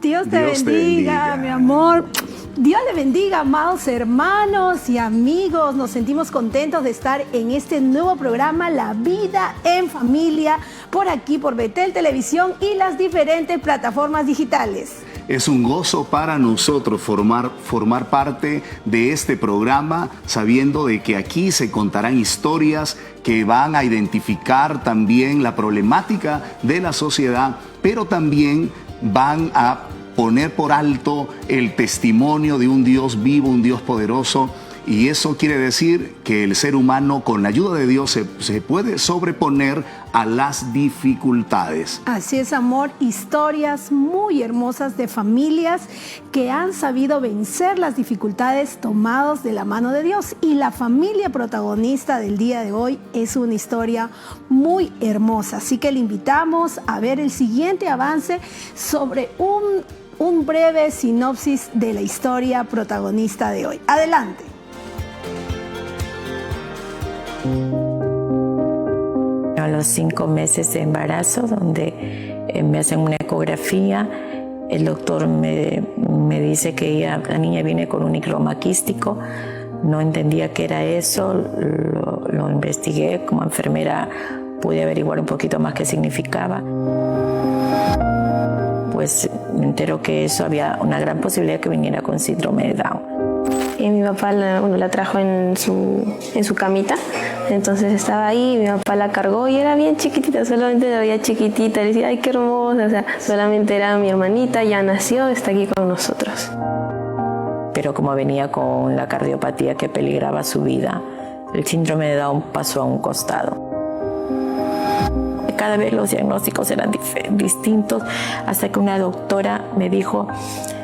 Dios te bendiga, mi amor. Dios le bendiga, amados hermanos y amigos. Nos sentimos contentos de estar en este nuevo programa, La Vida en Familia, por aquí, por Betel Televisión y las diferentes plataformas digitales. Es un gozo para nosotros formar parte de este programa, sabiendo de que aquí se contarán historias que van a identificar también la problemática de la sociedad, pero también van a poner por alto el testimonio de un Dios vivo, un Dios poderoso. Y eso quiere decir que el ser humano, con la ayuda de Dios, se puede sobreponer a las dificultades. Así es, amor. Historias muy hermosas de familias que han sabido vencer las dificultades tomados de la mano de Dios. Y la familia protagonista del día de hoy es una historia muy hermosa. Así que le invitamos a ver el siguiente avance sobre un breve sinopsis de la historia protagonista de hoy. Adelante. A los 5 meses de embarazo, donde me hacen una ecografía, el doctor me dice que la niña viene con un higroma quístico. No entendía qué era eso, lo investigué. Como enfermera pude averiguar un poquito más qué significaba. Pues me entero que eso había una gran posibilidad que viniera con síndrome de Down. Y mi papá la trajo en su camita, entonces estaba ahí, mi papá la cargó y era bien chiquitita, solamente la veía chiquitita, le decía, ay, qué hermosa, o sea, solamente era mi hermanita, ya nació, está aquí con nosotros. Pero como venía con la cardiopatía que peligraba su vida, el síndrome de Down pasó a un costado. Cada vez los diagnósticos eran distintos, hasta que una doctora me dijo,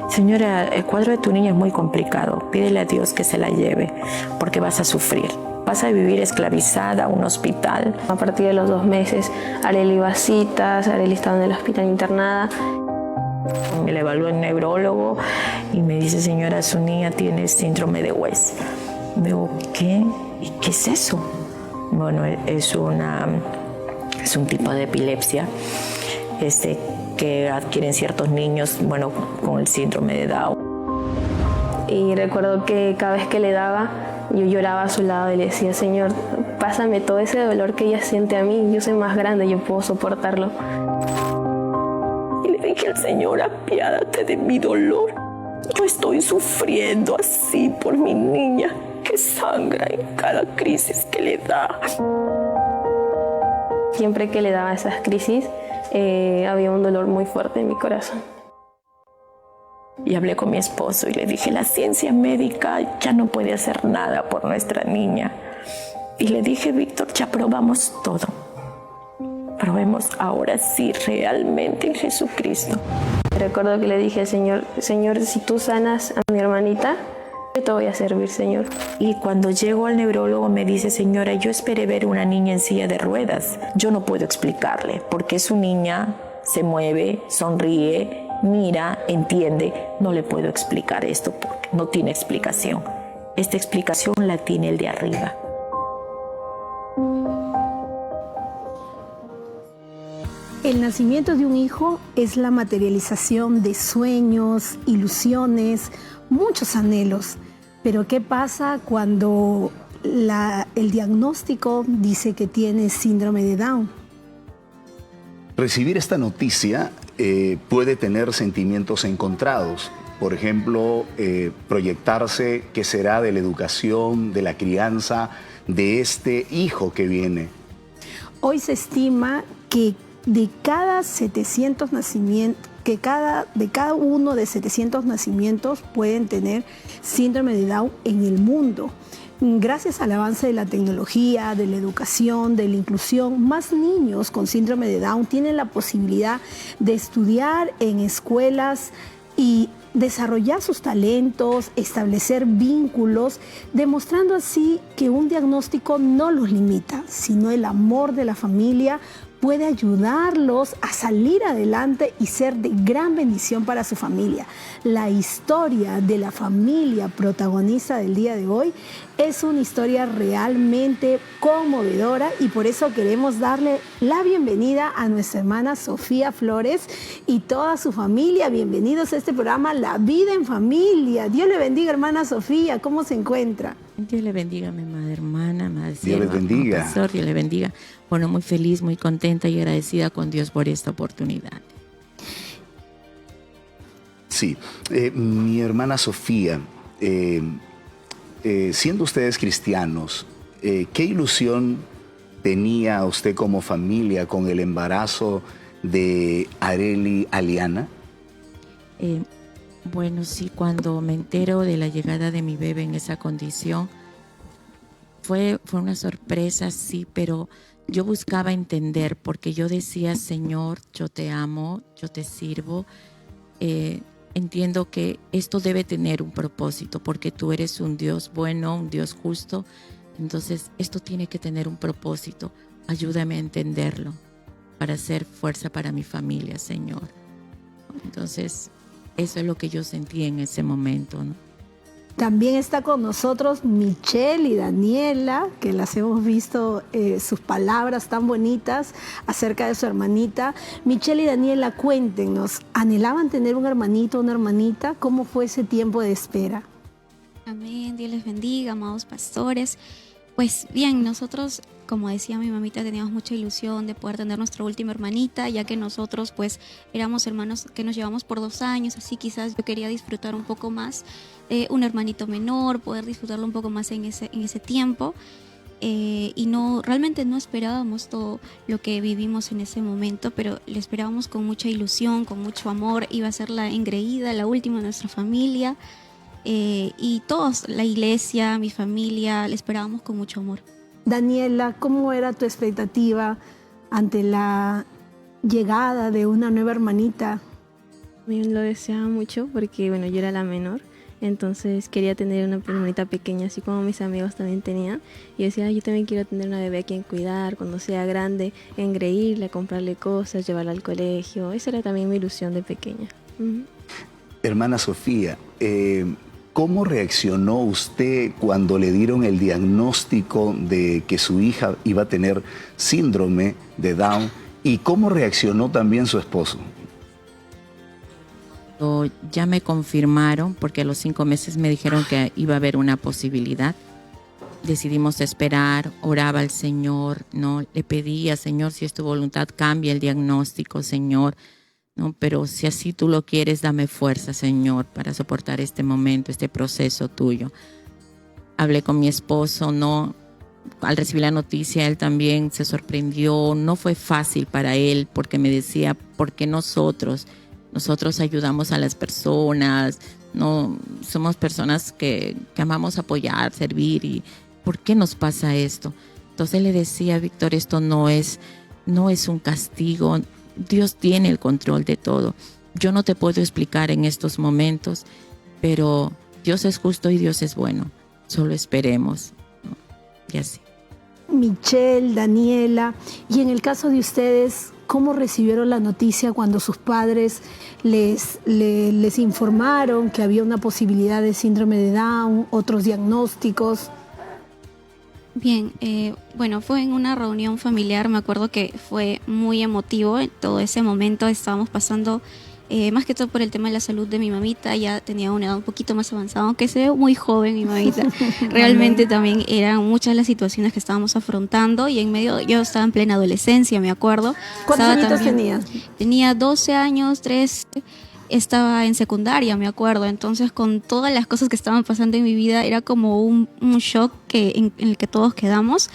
señora, el cuadro de tu niña es muy complicado, pídele a Dios que se la lleve, porque vas a sufrir. Vas a vivir esclavizada a un hospital. A partir de los 2 meses, Arely iba a citas, Arely estaba en el hospital internada. Me la evaluó el neurólogo y me dice, señora, su niña tiene síndrome de West. Me digo, ¿qué? ¿Y qué es eso? Bueno, es un tipo de epilepsia que adquieren ciertos niños, bueno, con el síndrome de Down. Y recuerdo que cada vez que le daba, yo lloraba a su lado y le decía, Señor, pásame todo ese dolor que ella siente a mí, yo soy más grande, yo puedo soportarlo. Y le dije al Señor, apiádate de mi dolor. Yo estoy sufriendo así por mi niña, que sangra en cada crisis que le da. Siempre que le daba esas crisis, había un dolor muy fuerte en mi corazón. Y hablé con mi esposo y le dije, la ciencia médica ya no puede hacer nada por nuestra niña. Y le dije, Víctor, ya probamos todo. Probemos ahora sí realmente en Jesucristo. Recuerdo que le dije al Señor, Señor, si tú sanas a mi hermanita, yo te voy a servir, Señor. Y cuando llego al neurólogo me dice, señora, yo esperé ver una niña en silla de ruedas. Yo no puedo explicarle por qué su niña se mueve, sonríe, mira, entiende. No le puedo explicar esto porque no tiene explicación. Esta explicación la tiene el de arriba. El nacimiento de un hijo es la materialización de sueños, ilusiones, muchos anhelos. Pero ¿qué pasa cuando el diagnóstico dice que tiene síndrome de Down? Recibir esta noticia puede tener sentimientos encontrados. Por ejemplo, proyectarse qué será de la educación, de la crianza de este hijo que viene. Hoy se estima que de cada 700 nacimientos, de cada uno de 700 nacimientos pueden tener síndrome de Down en el mundo. Gracias al avance de la tecnología, de la educación, de la inclusión, más niños con síndrome de Down tienen la posibilidad de estudiar en escuelas y desarrollar sus talentos, establecer vínculos, demostrando así que un diagnóstico no los limita, sino el amor de la familia puede ayudarlos a salir adelante y ser de gran bendición para su familia. La historia de la familia protagonista del día de hoy es una historia realmente conmovedora y por eso queremos darle la bienvenida a nuestra hermana Sofía Flores y toda su familia. Bienvenidos a este programa La Vida en Familia. Dios le bendiga, hermana Sofía. ¿Cómo se encuentra? Dios le bendiga, mi madre hermana, madre Dios le bendiga. Pastor, Dios le bendiga. Bueno, muy feliz, muy contenta y agradecida con Dios por esta oportunidad. Sí, mi hermana Sofía, siendo ustedes cristianos, ¿qué ilusión tenía usted como familia con el embarazo de Arely Aliana? Bueno, sí, cuando me entero de la llegada de mi bebé en esa condición, fue una sorpresa, sí, pero yo buscaba entender porque yo decía, Señor, yo te amo, yo te sirvo. Entiendo que esto debe tener un propósito porque tú eres un Dios bueno, un Dios justo. Entonces, esto tiene que tener un propósito. Ayúdame a entenderlo para hacer fuerza para mi familia, Señor. Entonces, eso es lo que yo sentí en ese momento, ¿no? También está con nosotros Michelle y Daniela, que las hemos visto sus palabras tan bonitas acerca de su hermanita. Michelle y Daniela, cuéntenos, ¿anhelaban tener un hermanito, una hermanita? ¿Cómo fue ese tiempo de espera? Amén, Dios les bendiga, amados pastores. Pues bien, nosotros, como decía mi mamita, teníamos mucha ilusión de poder tener nuestra última hermanita, ya que nosotros pues éramos hermanos que nos llevamos por 2 años, así quizás yo quería disfrutar un poco más un hermanito menor, poder disfrutarlo un poco más en ese tiempo. Y realmente no esperábamos todo lo que vivimos en ese momento, pero le esperábamos con mucha ilusión, con mucho amor. Iba a ser la engreída, la última de nuestra familia. Y todos, la iglesia, mi familia, le esperábamos con mucho amor. Daniela, ¿cómo era tu expectativa ante la llegada de una nueva hermanita? Yo lo deseaba mucho porque, bueno, yo era la menor. Entonces quería tener una hermanita pequeña, así como mis amigos también tenían. Y decía, yo también quiero tener una bebé a quien cuidar, cuando sea grande, engreírla, comprarle cosas, llevarla al colegio. Esa era también mi ilusión de pequeña. Hermana Sofía, ¿cómo reaccionó usted cuando le dieron el diagnóstico de que su hija iba a tener síndrome de Down? ¿Y cómo reaccionó también su esposo? Ya me confirmaron, porque a los 5 meses me dijeron que iba a haber una posibilidad. Decidimos esperar, oraba al Señor, ¿no? Le pedía, Señor, si es tu voluntad, cambia el diagnóstico, Señor, ¿no? Pero si así tú lo quieres, dame fuerza, Señor, para soportar este momento, este proceso tuyo. Hablé con mi esposo, ¿no? Al recibir la noticia, él también se sorprendió. No fue fácil para él, porque me decía, ¿por qué nosotros ayudamos a las personas? No somos personas que amamos apoyar, servir, y ¿por qué nos pasa esto? Entonces le decía, Víctor, esto no es un castigo. Dios tiene el control de todo. Yo no te puedo explicar en estos momentos, pero Dios es justo y Dios es bueno. Solo esperemos, ¿no? Y así. Michelle, Daniela, y en el caso de ustedes, ¿cómo recibieron la noticia cuando sus padres les informaron que había una posibilidad de síndrome de Down, otros diagnósticos? Bien, bueno, fue en una reunión familiar, me acuerdo que fue muy emotivo en todo ese momento. Estábamos pasando más que todo por el tema de la salud de mi mamita. Ya tenía una edad un poquito más avanzada, aunque se ve muy joven mi mamita. Realmente también eran muchas las situaciones que estábamos afrontando, y en medio, yo estaba en plena adolescencia, me acuerdo. ¿Cuántos años tenías? Tenía 12 años, 13, estaba en secundaria, me acuerdo. Entonces, con todas las cosas que estaban pasando en mi vida, era como un shock en el que todos quedamos.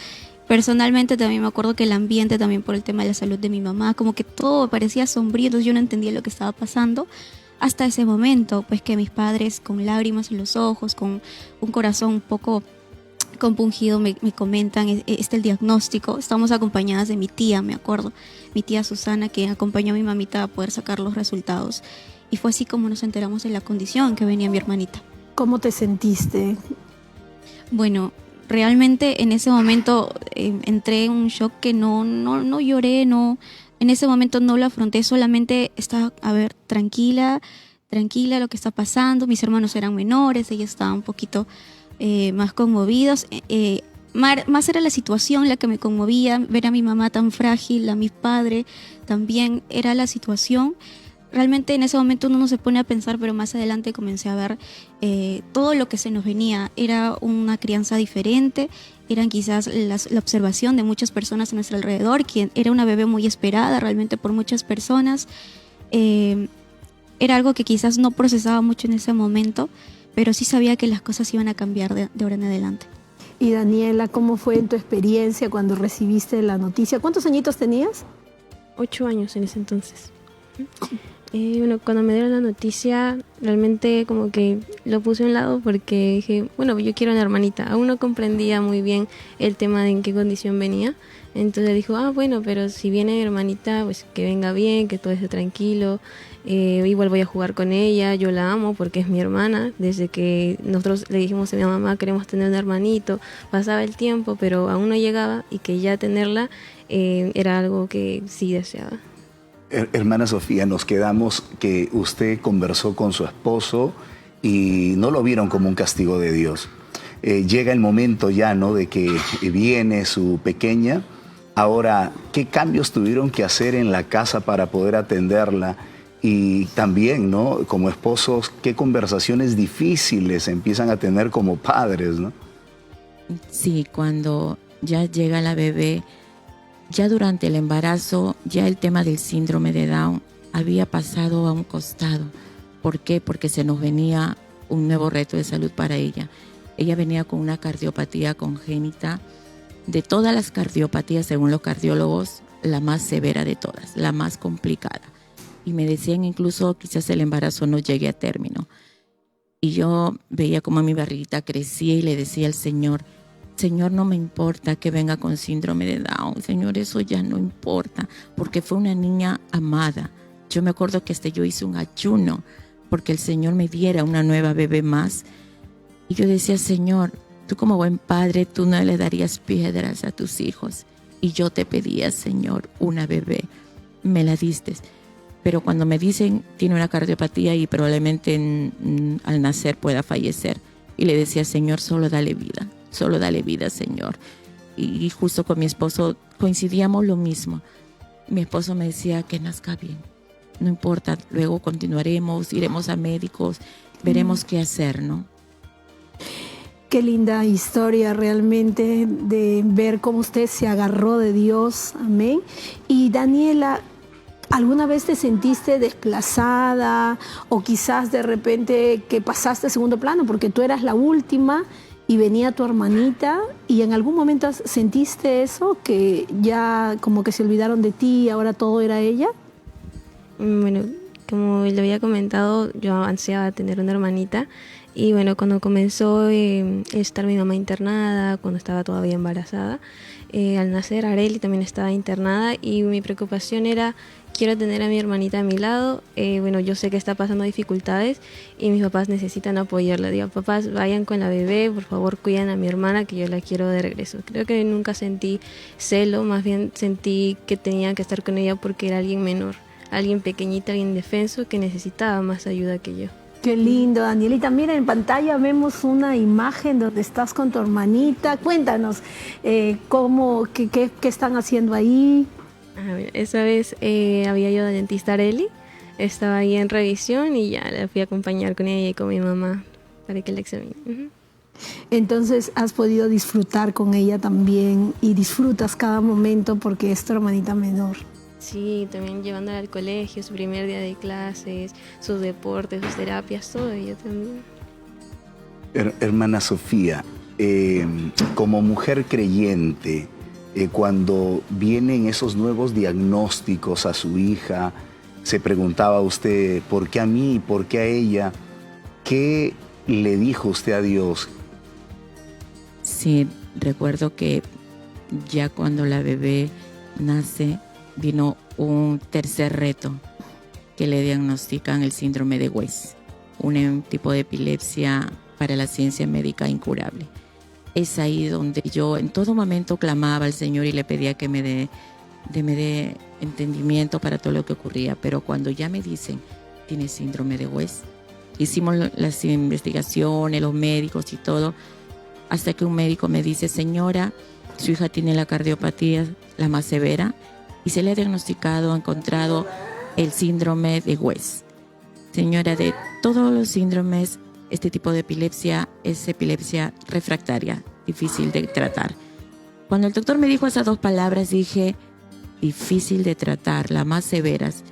Personalmente también me acuerdo que el ambiente, también por el tema de la salud de mi mamá, como que todo parecía sombrío, entonces yo no entendía lo que estaba pasando hasta ese momento, pues que mis padres, con lágrimas en los ojos, con un corazón un poco compungido, me comentan el diagnóstico. Estamos acompañadas de mi tía, me acuerdo, mi tía Susana, que acompañó a mi mamita a poder sacar los resultados, y fue así como nos enteramos de la condición que venía mi hermanita. ¿Cómo te sentiste? Bueno, realmente en ese momento entré en un shock que no lloré, no, en ese momento no lo afronté, solamente estaba, a ver, tranquila lo que está pasando. Mis hermanos eran menores, ellos estaban un poquito más conmovidos. Más era la situación la que me conmovía, ver a mi mamá tan frágil, a mi padre también, era la situación. Realmente en ese momento uno no se pone a pensar, pero más adelante comencé a ver todo lo que se nos venía. Era una crianza diferente, eran quizás la observación de muchas personas a nuestro alrededor, que era una bebé muy esperada realmente por muchas personas. Era algo que quizás no procesaba mucho en ese momento, pero sí sabía que las cosas iban a cambiar de ahora en adelante. Y Daniela, ¿cómo fue en tu experiencia cuando recibiste la noticia? ¿Cuántos añitos tenías? 8 años en ese entonces. Bueno, cuando me dieron la noticia, realmente como que lo puse a un lado porque dije, bueno, yo quiero una hermanita. Aún no comprendía muy bien el tema de en qué condición venía. Entonces dijo, bueno, pero si viene mi hermanita, pues que venga bien, que todo esté tranquilo. Igual voy a jugar con ella, yo la amo porque es mi hermana. Desde que nosotros le dijimos a mi mamá, queremos tener un hermanito, pasaba el tiempo, pero aún no llegaba, y que ya tenerla era algo que sí deseaba. Hermana Sofía, nos quedamos que usted conversó con su esposo y no lo vieron como un castigo de Dios. Llega el momento ya, ¿no?, de que viene su pequeña. Ahora, ¿qué cambios tuvieron que hacer en la casa para poder atenderla? Y también, ¿no?, como esposos, ¿qué conversaciones difíciles empiezan a tener como padres, ¿no? Sí, cuando ya llega la bebé, ya durante el embarazo, ya el tema del síndrome de Down había pasado a un costado. ¿Por qué? Porque se nos venía un nuevo reto de salud para ella. Ella venía con una cardiopatía congénita. De todas las cardiopatías, según los cardiólogos, la más severa de todas, la más complicada. Y me decían incluso quizás el embarazo no llegue a término. Y yo veía como mi barriguita crecía y le decía al Señor, Señor, no me importa que venga con síndrome de Down, Señor, eso ya no importa, porque fue una niña amada. Yo me acuerdo que yo hice un ayuno porque el Señor me diera una nueva bebé más. Y yo decía, Señor, tú como buen padre, tú no le darías piedras a tus hijos. Y yo te pedía, Señor, una bebé. Me la diste. Pero cuando me dicen, tiene una cardiopatía y probablemente al nacer pueda fallecer. Y le decía, Señor, solo dale vida, Señor. Y justo con mi esposo coincidíamos lo mismo. Mi esposo me decía que nazca bien. No importa, luego continuaremos, iremos a médicos, veremos qué hacer, ¿no? Qué linda historia realmente de ver cómo usted se agarró de Dios. Amén. Y Daniela, ¿alguna vez te sentiste desplazada o quizás de repente que pasaste a segundo plano porque tú eras la última y venía tu hermanita, y en algún momento sentiste eso, que ya como que se olvidaron de ti y ahora todo era ella? Bueno, como le había comentado, yo ansiaba tener una hermanita. Y bueno, cuando comenzó a estar mi mamá internada, cuando estaba todavía embarazada, al nacer Arely también estaba internada, y mi preocupación era, quiero tener a mi hermanita a mi lado. Bueno, yo sé que está pasando dificultades y mis papás necesitan apoyarla. Digo, papás, vayan con la bebé, por favor cuiden a mi hermana, que yo la quiero de regreso. Creo que nunca sentí celo, más bien sentí que tenía que estar con ella porque era alguien menor, alguien pequeñita, alguien indefenso que necesitaba más ayuda que yo. Qué lindo, Danielita. Mira, en pantalla vemos una imagen donde estás con tu hermanita. Cuéntanos, qué están haciendo ahí. Esa vez había ido a dentista Arely, estaba ahí en revisión y ya la fui a acompañar con ella y con mi mamá para que la examine. Entonces has podido disfrutar con ella también, y disfrutas cada momento porque es tu hermanita menor. Sí, también llevándola al colegio, su primer día de clases, sus deportes, sus terapias, todo ella también. Hermana Sofía, como mujer creyente, cuando vienen esos nuevos diagnósticos a su hija, se preguntaba usted, ¿por qué a mí? ¿Por qué a ella? ¿Qué le dijo usted a Dios? Sí, recuerdo que ya cuando la bebé nace, vino un tercer reto, que le diagnostican el síndrome de West, un tipo de epilepsia para la ciencia médica incurable. es ahí donde yo en todo momento clamaba al Señor y le pedía que me dé entendimiento para todo lo que ocurría. Pero cuando ya me dicen, tiene síndrome de West, hicimos las investigaciones, los médicos y todo, hasta que un médico me dice, señora, su hija tiene la cardiopatía, la más severa, y se le ha diagnosticado, ha encontrado el síndrome de West. Señora, de todos los síndromes, este tipo de epilepsia es epilepsia refractaria, difícil de tratar. Cuando el doctor me dijo esas dos palabras, dije, difícil de tratar, las más severas.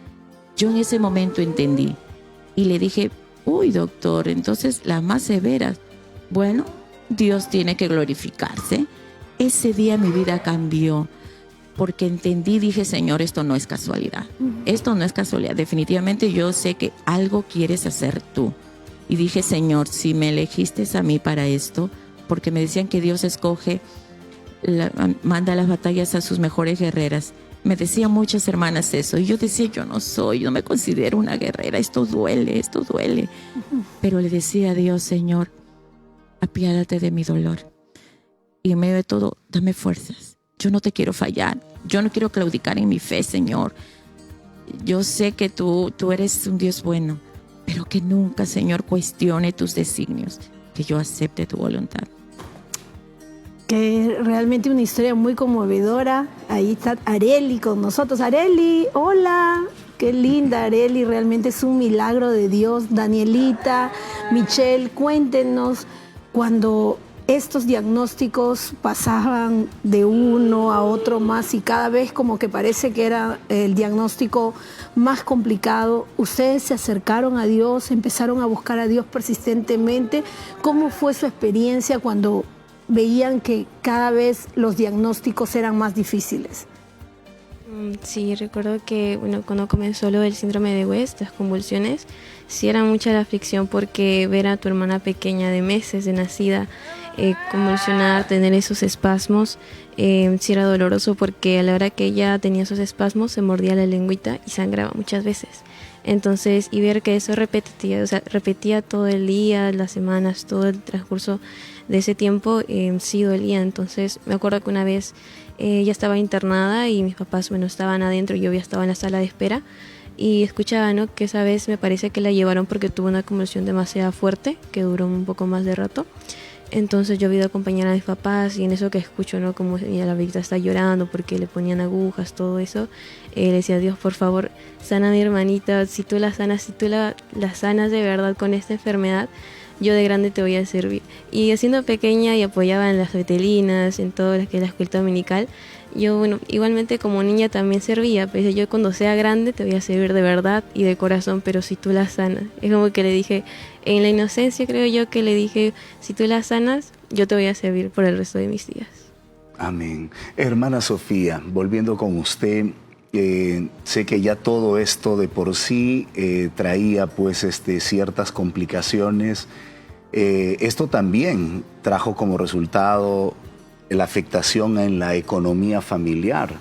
Yo en ese momento entendí y le dije, uy, doctor, entonces las más severas. Bueno, Dios tiene que glorificarse. Ese día mi vida cambió porque entendí, dije, Señor, esto no es casualidad. Esto no es casualidad. Definitivamente yo sé que algo quieres hacer tú. Y dije, Señor, si me elegiste a mí para esto, porque me decían que Dios escoge, manda las batallas a sus mejores guerreras. Me decían muchas hermanas eso. Y yo decía, yo no me considero una guerrera. Esto duele. Pero le decía a Dios, Señor, apiádate de mi dolor. Y en medio de todo, dame fuerzas. Yo no te quiero fallar. Yo no quiero claudicar en mi fe, Señor. Yo sé que tú eres un Dios bueno, pero que nunca, Señor, cuestione tus designios. Que yo acepte tu voluntad. Que realmente una historia muy conmovedora. Ahí está Areli con nosotros. Areli, hola. Qué linda, Areli. Realmente es un milagro de Dios. Danielita, Michelle, cuéntenos cuando estos diagnósticos pasaban de uno a otro más y cada vez como que parece que era el diagnóstico más complicado. Ustedes se acercaron a Dios, empezaron a buscar a Dios persistentemente. ¿Cómo fue su experiencia cuando veían que cada vez los diagnósticos eran más difíciles? Sí, recuerdo que cuando comenzó lo del síndrome de West, las convulsiones, sí era mucha la aflicción porque ver a tu hermana pequeña de meses de nacida convulsionar, tener esos espasmos, sí era doloroso porque a la hora que ella tenía esos espasmos se mordía la lengüita y sangraba muchas veces. Entonces, y ver que eso repetía todo el día, las semanas, todo el transcurso de ese tiempo, sí dolía. Entonces, me acuerdo que una vez ella estaba internada y mis papás, estaban adentro y yo ya estaba en la sala de espera y escuchaba, que esa vez me parece que la llevaron porque tuvo una convulsión demasiado fuerte que duró un poco más de rato. Entonces yo he ido a acompañar a mis papás y en eso que escucho, como ella, la viejita está llorando porque le ponían agujas, todo eso, le decía, Dios, por favor, sana a mi hermanita, si tú la sanas, la sanas de verdad con esta enfermedad, yo de grande te voy a servir. Y siendo pequeña y apoyaba en las vetelinas, en todo lo que es la escuela dominical, yo, igualmente como niña también servía, pero yo cuando sea grande te voy a servir de verdad y de corazón, pero si tú la sanas. Es como que le dije, en la inocencia creo yo que le dije, si tú la sanas, yo te voy a servir por el resto de mis días. Amén. Hermana Sofía, volviendo con usted, sé que ya todo esto de por sí traía pues ciertas complicaciones. Esto también trajo como resultado la afectación en la economía familiar.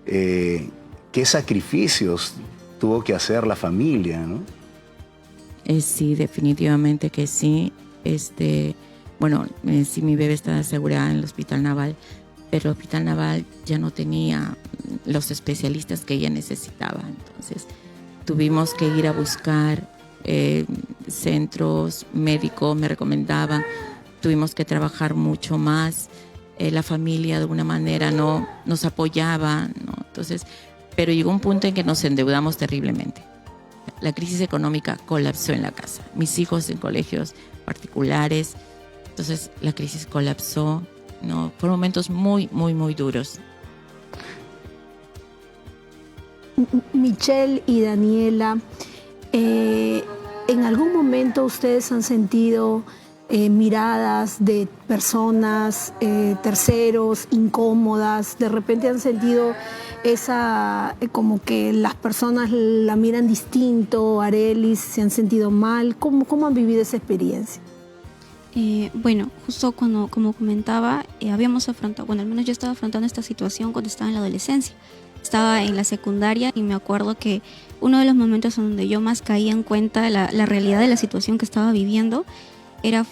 ¿Qué sacrificios tuvo que hacer la familia, no? Sí, definitivamente que sí. Sí, mi bebé está asegurada en el Hospital Naval, pero el Hospital Naval ya no tenía los especialistas que ella necesitaba. Entonces tuvimos que ir a buscar centros médicos, me recomendaban. Tuvimos que trabajar mucho más. La familia de alguna manera no nos apoyaba, ¿no? Entonces, pero llegó un punto en que nos endeudamos terriblemente. La crisis económica colapsó en la casa. Mis hijos en colegios particulares, entonces la crisis colapsó, ¿no? Fueron momentos muy, muy, muy duros. Michelle y Daniela, ¿en algún momento ustedes han sentido miradas de personas, terceros, incómodas? De repente han sentido como que las personas la miran distinto, Arelis, se han sentido mal. ¿Cómo han vivido esa experiencia? Justo como comentaba, habíamos afrontado, al menos yo estaba afrontando esta situación cuando estaba en la adolescencia. Estaba en la secundaria y me acuerdo que uno de los momentos en donde yo más caía en cuenta la realidad de la situación que estaba viviendo era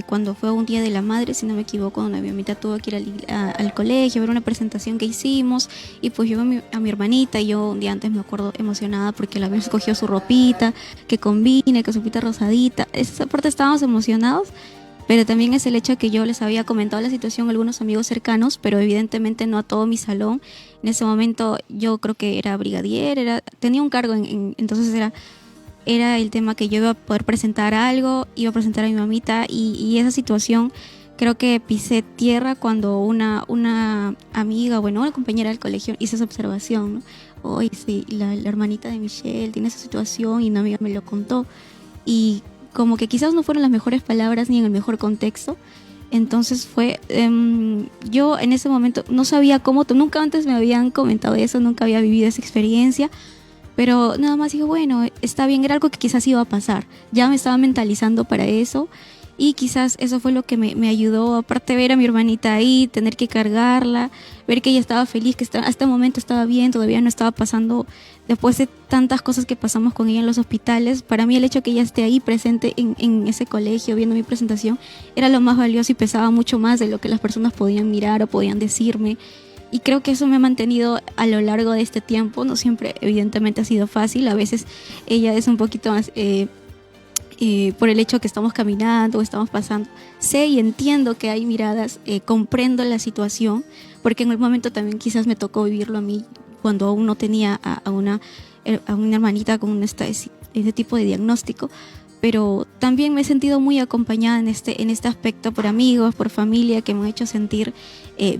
cuando fue un día de la madre, si no me equivoco, donde mi mamita tuvo que ir al colegio a ver una presentación que hicimos, y pues yo a mi hermanita, y yo un día antes me acuerdo emocionada porque la había escogido su ropita, que combine, que su ropita rosadita. Esa parte estábamos emocionados, pero también es el hecho de que yo les había comentado la situación a algunos amigos cercanos, pero evidentemente no a todo mi salón. En ese momento yo creo que era brigadier, tenía un cargo, entonces era el tema que yo iba a poder presentar algo, iba a presentar a mi mamita, y esa situación creo que pisé tierra cuando una amiga, bueno, una compañera del colegio hizo esa observación, ¿no? Oye, sí, la hermanita de Michelle tiene esa situación, y una amiga me lo contó, y como que quizás no fueron las mejores palabras ni en el mejor contexto. Entonces fue, yo en ese momento no sabía cómo, nunca antes me habían comentado eso, nunca había vivido esa experiencia, pero nada más dije, bueno, está bien, era algo que quizás iba a pasar. Ya me estaba mentalizando para eso, y quizás eso fue lo que me ayudó, aparte de ver a mi hermanita ahí, tener que cargarla, ver que ella estaba feliz, que hasta este momento estaba bien, todavía no estaba pasando, después de tantas cosas que pasamos con ella en los hospitales. Para mí el hecho de que ella esté ahí presente en ese colegio viendo mi presentación era lo más valioso, y pesaba mucho más de lo que las personas podían mirar o podían decirme. Y creo que eso me ha mantenido a lo largo de este tiempo. No siempre, evidentemente, ha sido fácil. A veces ella es un poquito más por el hecho que estamos caminando o estamos pasando. Sé y entiendo que hay miradas, comprendo la situación, porque en el momento también quizás me tocó vivirlo a mí cuando aún no tenía a una hermanita con este tipo de diagnóstico. Pero también me he sentido muy acompañada en este aspecto por amigos, por familia, que me han hecho sentir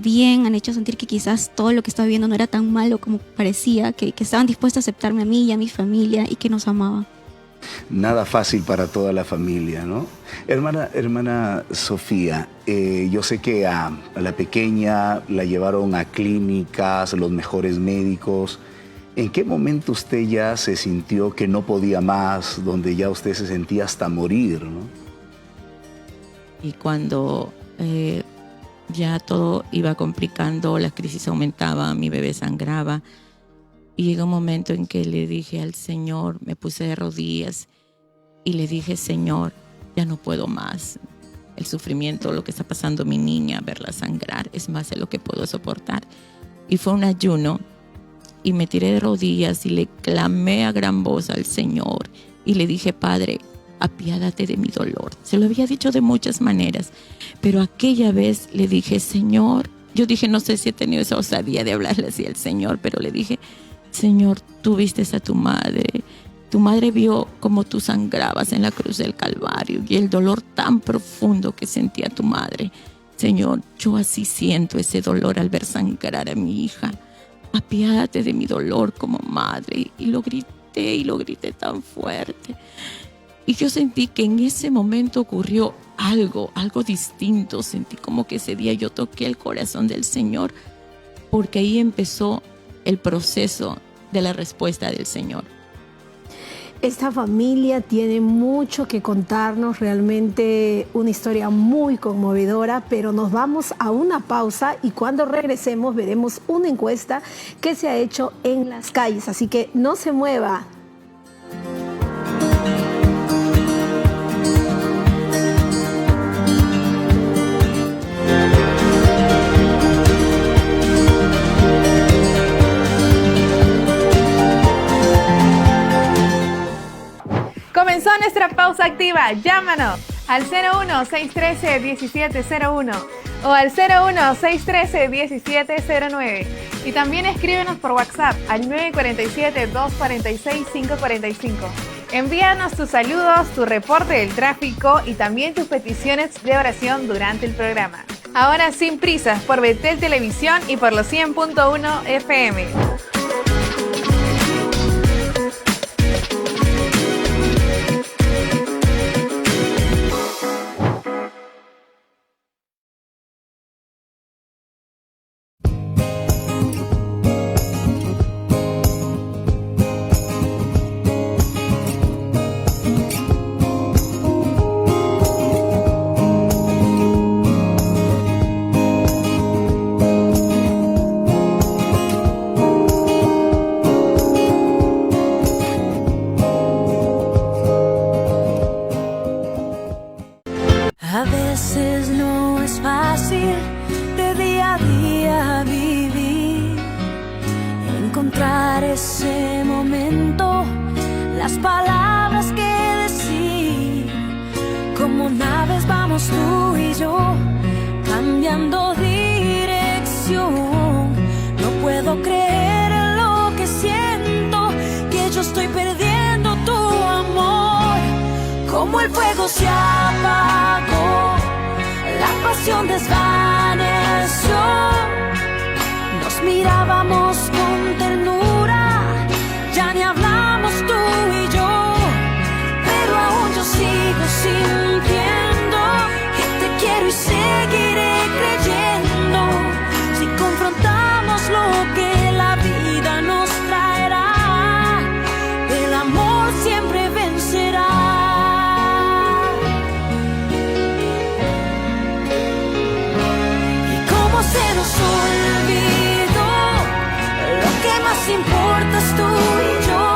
bien, han hecho sentir que quizás todo lo que estaba viviendo no era tan malo como parecía, que estaban dispuestos a aceptarme a mí y a mi familia, y que nos amaban. Nada fácil para toda la familia, ¿no? Hermana Sofía, yo sé que a la pequeña la llevaron a clínicas, los mejores médicos. ¿En qué momento usted ya se sintió que no podía más, donde ya usted se sentía hasta morir, ¿no? Y cuando ya todo iba complicando, la crisis aumentaba, mi bebé sangraba, y llegó un momento en que le dije al Señor, me puse de rodillas y le dije, Señor, ya no puedo más. El sufrimiento, lo que está pasando mi niña, verla sangrar, es más de lo que puedo soportar. Y fue un ayuno. Y me tiré de rodillas y le clamé a gran voz al Señor. Y le dije, Padre, apiádate de mi dolor. Se lo había dicho de muchas maneras, pero aquella vez le dije, Señor, yo dije, no sé si he tenido esa osadía de hablarle así al Señor, pero le dije, Señor, tú viste a tu madre vio cómo tú sangrabas en la cruz del Calvario, y el dolor tan profundo que sentía tu madre. Señor, yo así siento ese dolor al ver sangrar a mi hija. Apiádate de mi dolor como madre. Y lo grité tan fuerte. Y yo sentí que en ese momento ocurrió algo distinto. Sentí como que ese día yo toqué el corazón del Señor, porque ahí empezó el proceso de la respuesta del Señor. Esta familia tiene mucho que contarnos, realmente una historia muy conmovedora, pero nos vamos a una pausa, y cuando regresemos veremos una encuesta que se ha hecho en las calles, así que no se mueva. Comenzó nuestra pausa activa. Llámanos al 01-613-1701 o al 01-613-1709. Y también escríbenos por WhatsApp al 947-246-545. Envíanos tus saludos, tu reporte del tráfico y también tus peticiones de oración durante el programa. Ahora sin prisas por Betel Televisión y por los 100.1 FM. veces no es fácil de día a día vivir, encontrar ese momento, las palabras que decir. Como naves vamos tú y yo, cambiando dirección. No puedo creer en lo que siento, que yo estoy perdiendo tu amor. Como el fuego se apagó, la pasión desvaneció. Nos mirábamos con ternura, ya ni hablamos tú y yo. Pero aún yo sigo sintiendo que te quiero y seguiré creyendo. Si confrontamos lo que la vida nos traerá, el amor siempre vencerá. Se nos olvidó, lo que más importa es tú y yo.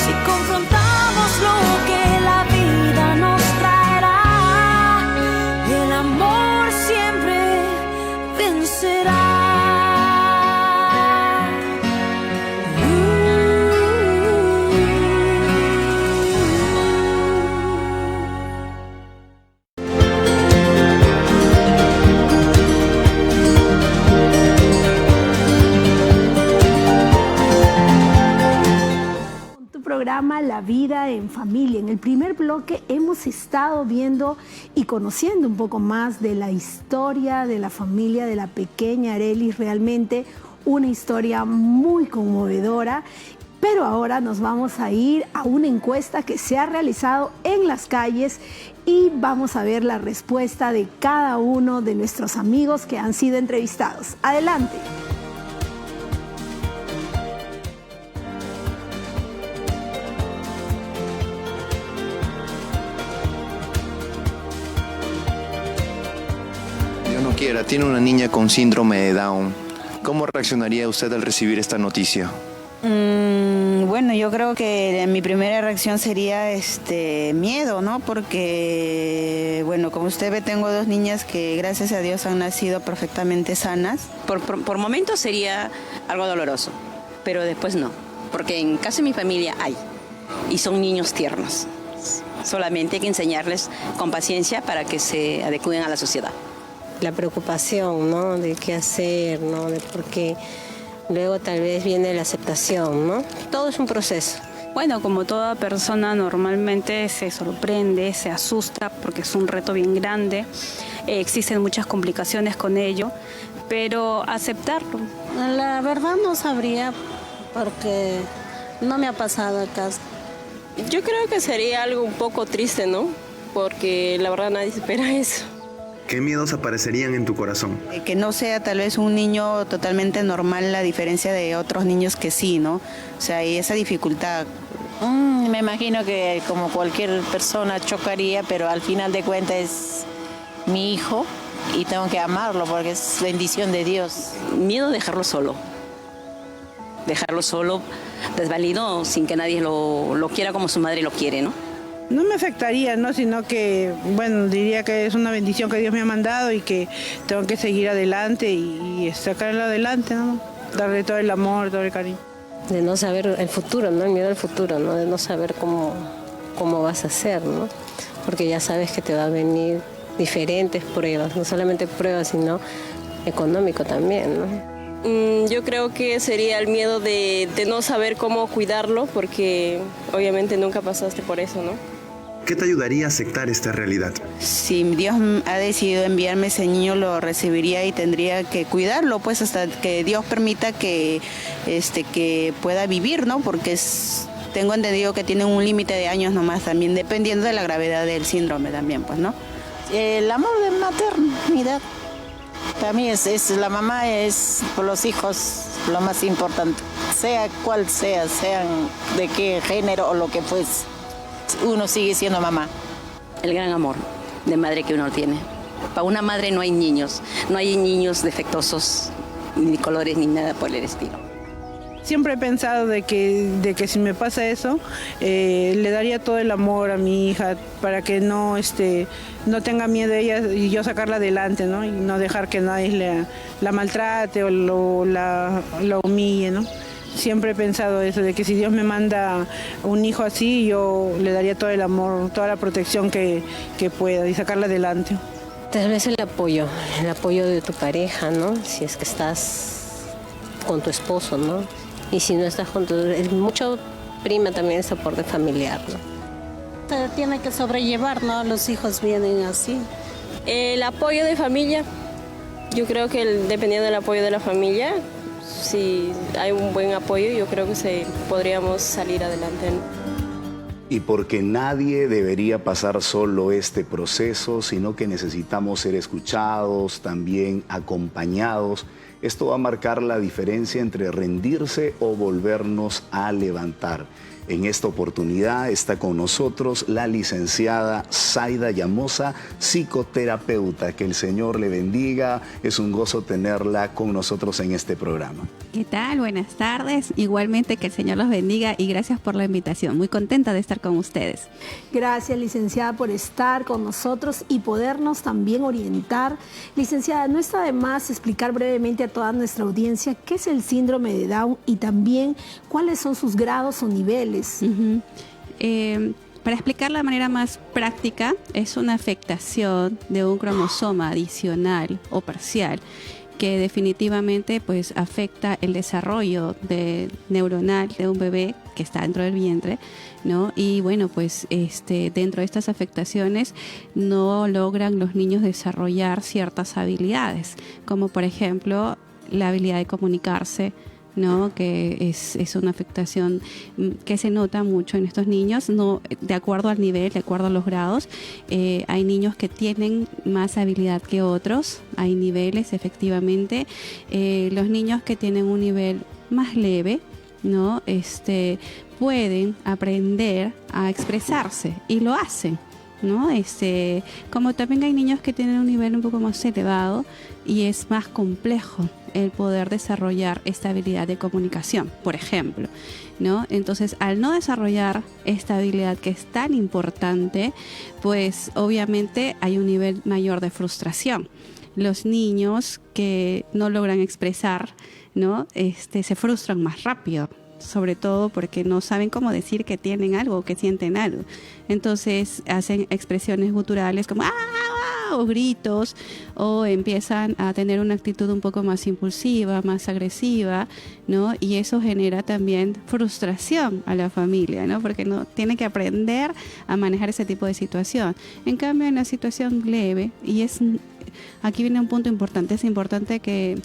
Si confrontamos lo que la vida nos traerá, el amor siempre vencerá. Programa La Vida en Familia. En el primer bloque hemos estado viendo y conociendo un poco más de la historia de la familia de la pequeña Arelis, realmente una historia muy conmovedora. Pero ahora nos vamos a ir a una encuesta que se ha realizado en las calles y vamos a ver la respuesta de cada uno de nuestros amigos que han sido entrevistados. Adelante. Tiene una niña con síndrome de Down. ¿Cómo reaccionaría usted al recibir esta noticia? Bueno, yo creo que mi primera reacción sería miedo, ¿no? Porque, bueno, como usted ve, tengo 2 niñas que gracias a Dios han nacido perfectamente sanas. Por momentos sería algo doloroso, pero después no, porque en casa de mi familia hay, y son niños tiernos. Solamente hay que enseñarles con paciencia para que se adecúen a la sociedad. La preocupación, ¿no? De qué hacer, ¿no? De por qué. Luego tal vez viene la aceptación, ¿no? Todo es un proceso. Bueno, como toda persona normalmente se sorprende, se asusta porque es un reto bien grande. Existen muchas complicaciones con ello, pero aceptarlo. La verdad no sabría porque no me ha pasado el caso. Yo creo que sería algo un poco triste, ¿no? Porque la verdad nadie espera eso. ¿Qué miedos aparecerían en tu corazón? Que no sea tal vez un niño totalmente normal, a diferencia de otros niños que sí, ¿no? O sea, y esa dificultad. Me imagino que como cualquier persona chocaría, pero al final de cuentas es mi hijo y tengo que amarlo porque es bendición de Dios. Miedo de dejarlo solo, desvalido, sin que nadie lo quiera como su madre lo quiere, ¿no? No me afectaría, ¿no? Sino que, bueno, diría que es una bendición que Dios me ha mandado y que tengo que seguir adelante y sacarlo adelante, ¿no? Darle todo el amor, todo el cariño. De no saber el futuro, ¿no? El miedo al futuro, ¿no? De no saber cómo vas a hacer, ¿no? Porque ya sabes que te va a venir diferentes pruebas, no solamente pruebas, sino económico también, ¿no? Yo creo que sería el miedo de no saber cómo cuidarlo, porque obviamente nunca pasaste por eso, ¿no? ¿Qué te ayudaría a aceptar esta realidad? Si Dios ha decidido enviarme ese niño, lo recibiría y tendría que cuidarlo, pues hasta que Dios permita que pueda vivir, ¿no? Porque tengo entendido que tienen un límite de años nomás también, dependiendo de la gravedad del síndrome también, pues, ¿no? El amor de maternidad. Para mí la mamá es por los hijos lo más importante, sea cual sea, sean de qué género o lo que fuese, uno sigue siendo mamá. El gran amor de madre que uno tiene. Para una madre no hay niños defectuosos, ni colores, ni nada por el estilo. Siempre he pensado de que si me pasa eso, le daría todo el amor a mi hija para que no tenga miedo de ella y yo sacarla adelante, ¿no? Y no dejar que nadie la maltrate o la humille, ¿no? Siempre he pensado eso, de que si Dios me manda un hijo así, yo le daría todo el amor, toda la protección que pueda y sacarla adelante. Tal vez el apoyo de tu pareja, ¿no? Si es que estás con tu esposo, ¿no? Y si no estás con mucho prima también el soporte familiar, ¿no? Se tiene que sobrellevar, ¿no? Los hijos vienen así. El apoyo de familia, yo creo que dependiendo del apoyo de la familia, si hay un buen apoyo, yo creo que podríamos salir adelante, ¿no? Y porque nadie debería pasar solo este proceso, sino que necesitamos ser escuchados, también acompañados. Esto va a marcar la diferencia entre rendirse o volvernos a levantar. En esta oportunidad está con nosotros la licenciada Zaida Llamosa, psicoterapeuta. Que el Señor le bendiga. Es un gozo tenerla con nosotros en este programa. ¿Qué tal? Buenas tardes. Igualmente que el Señor los bendiga y gracias por la invitación. Muy contenta de estar con ustedes. Gracias, licenciada, por estar con nosotros y podernos también orientar. Licenciada, no está de más explicar brevemente a toda nuestra audiencia qué es el síndrome de Down y también cuáles son sus grados o niveles. Para explicar de manera más práctica, es una afectación de un cromosoma adicional o parcial que definitivamente pues afecta el desarrollo neuronal de un bebé que está dentro del vientre, ¿no? Y bueno, pues dentro de estas afectaciones no logran los niños desarrollar ciertas habilidades, como por ejemplo la habilidad de comunicarse, ¿no? Que es una afectación que se nota mucho en estos niños, no de acuerdo al nivel, de acuerdo a los grados. Hay niños que tienen más habilidad que otros, hay niveles efectivamente. Los niños que tienen un nivel más leve, ¿no? Pueden aprender a expresarse y lo hacen, ¿no? Como también hay niños que tienen un nivel un poco más elevado y es más complejo el poder desarrollar esta habilidad de comunicación, por ejemplo, ¿no? Entonces, al no desarrollar esta habilidad que es tan importante, pues obviamente hay un nivel mayor de frustración. Los niños que no logran expresar, ¿no? Se frustran más rápido, sobre todo porque no saben cómo decir que tienen algo o que sienten algo. Entonces hacen expresiones guturales como ¡ah! O gritos, o empiezan a tener una actitud un poco más impulsiva, más agresiva, ¿no? Y eso genera también frustración a la familia, ¿no? Porque no tiene que aprender a manejar ese tipo de situación. En cambio, en la situación leve, aquí viene un punto importante, es importante que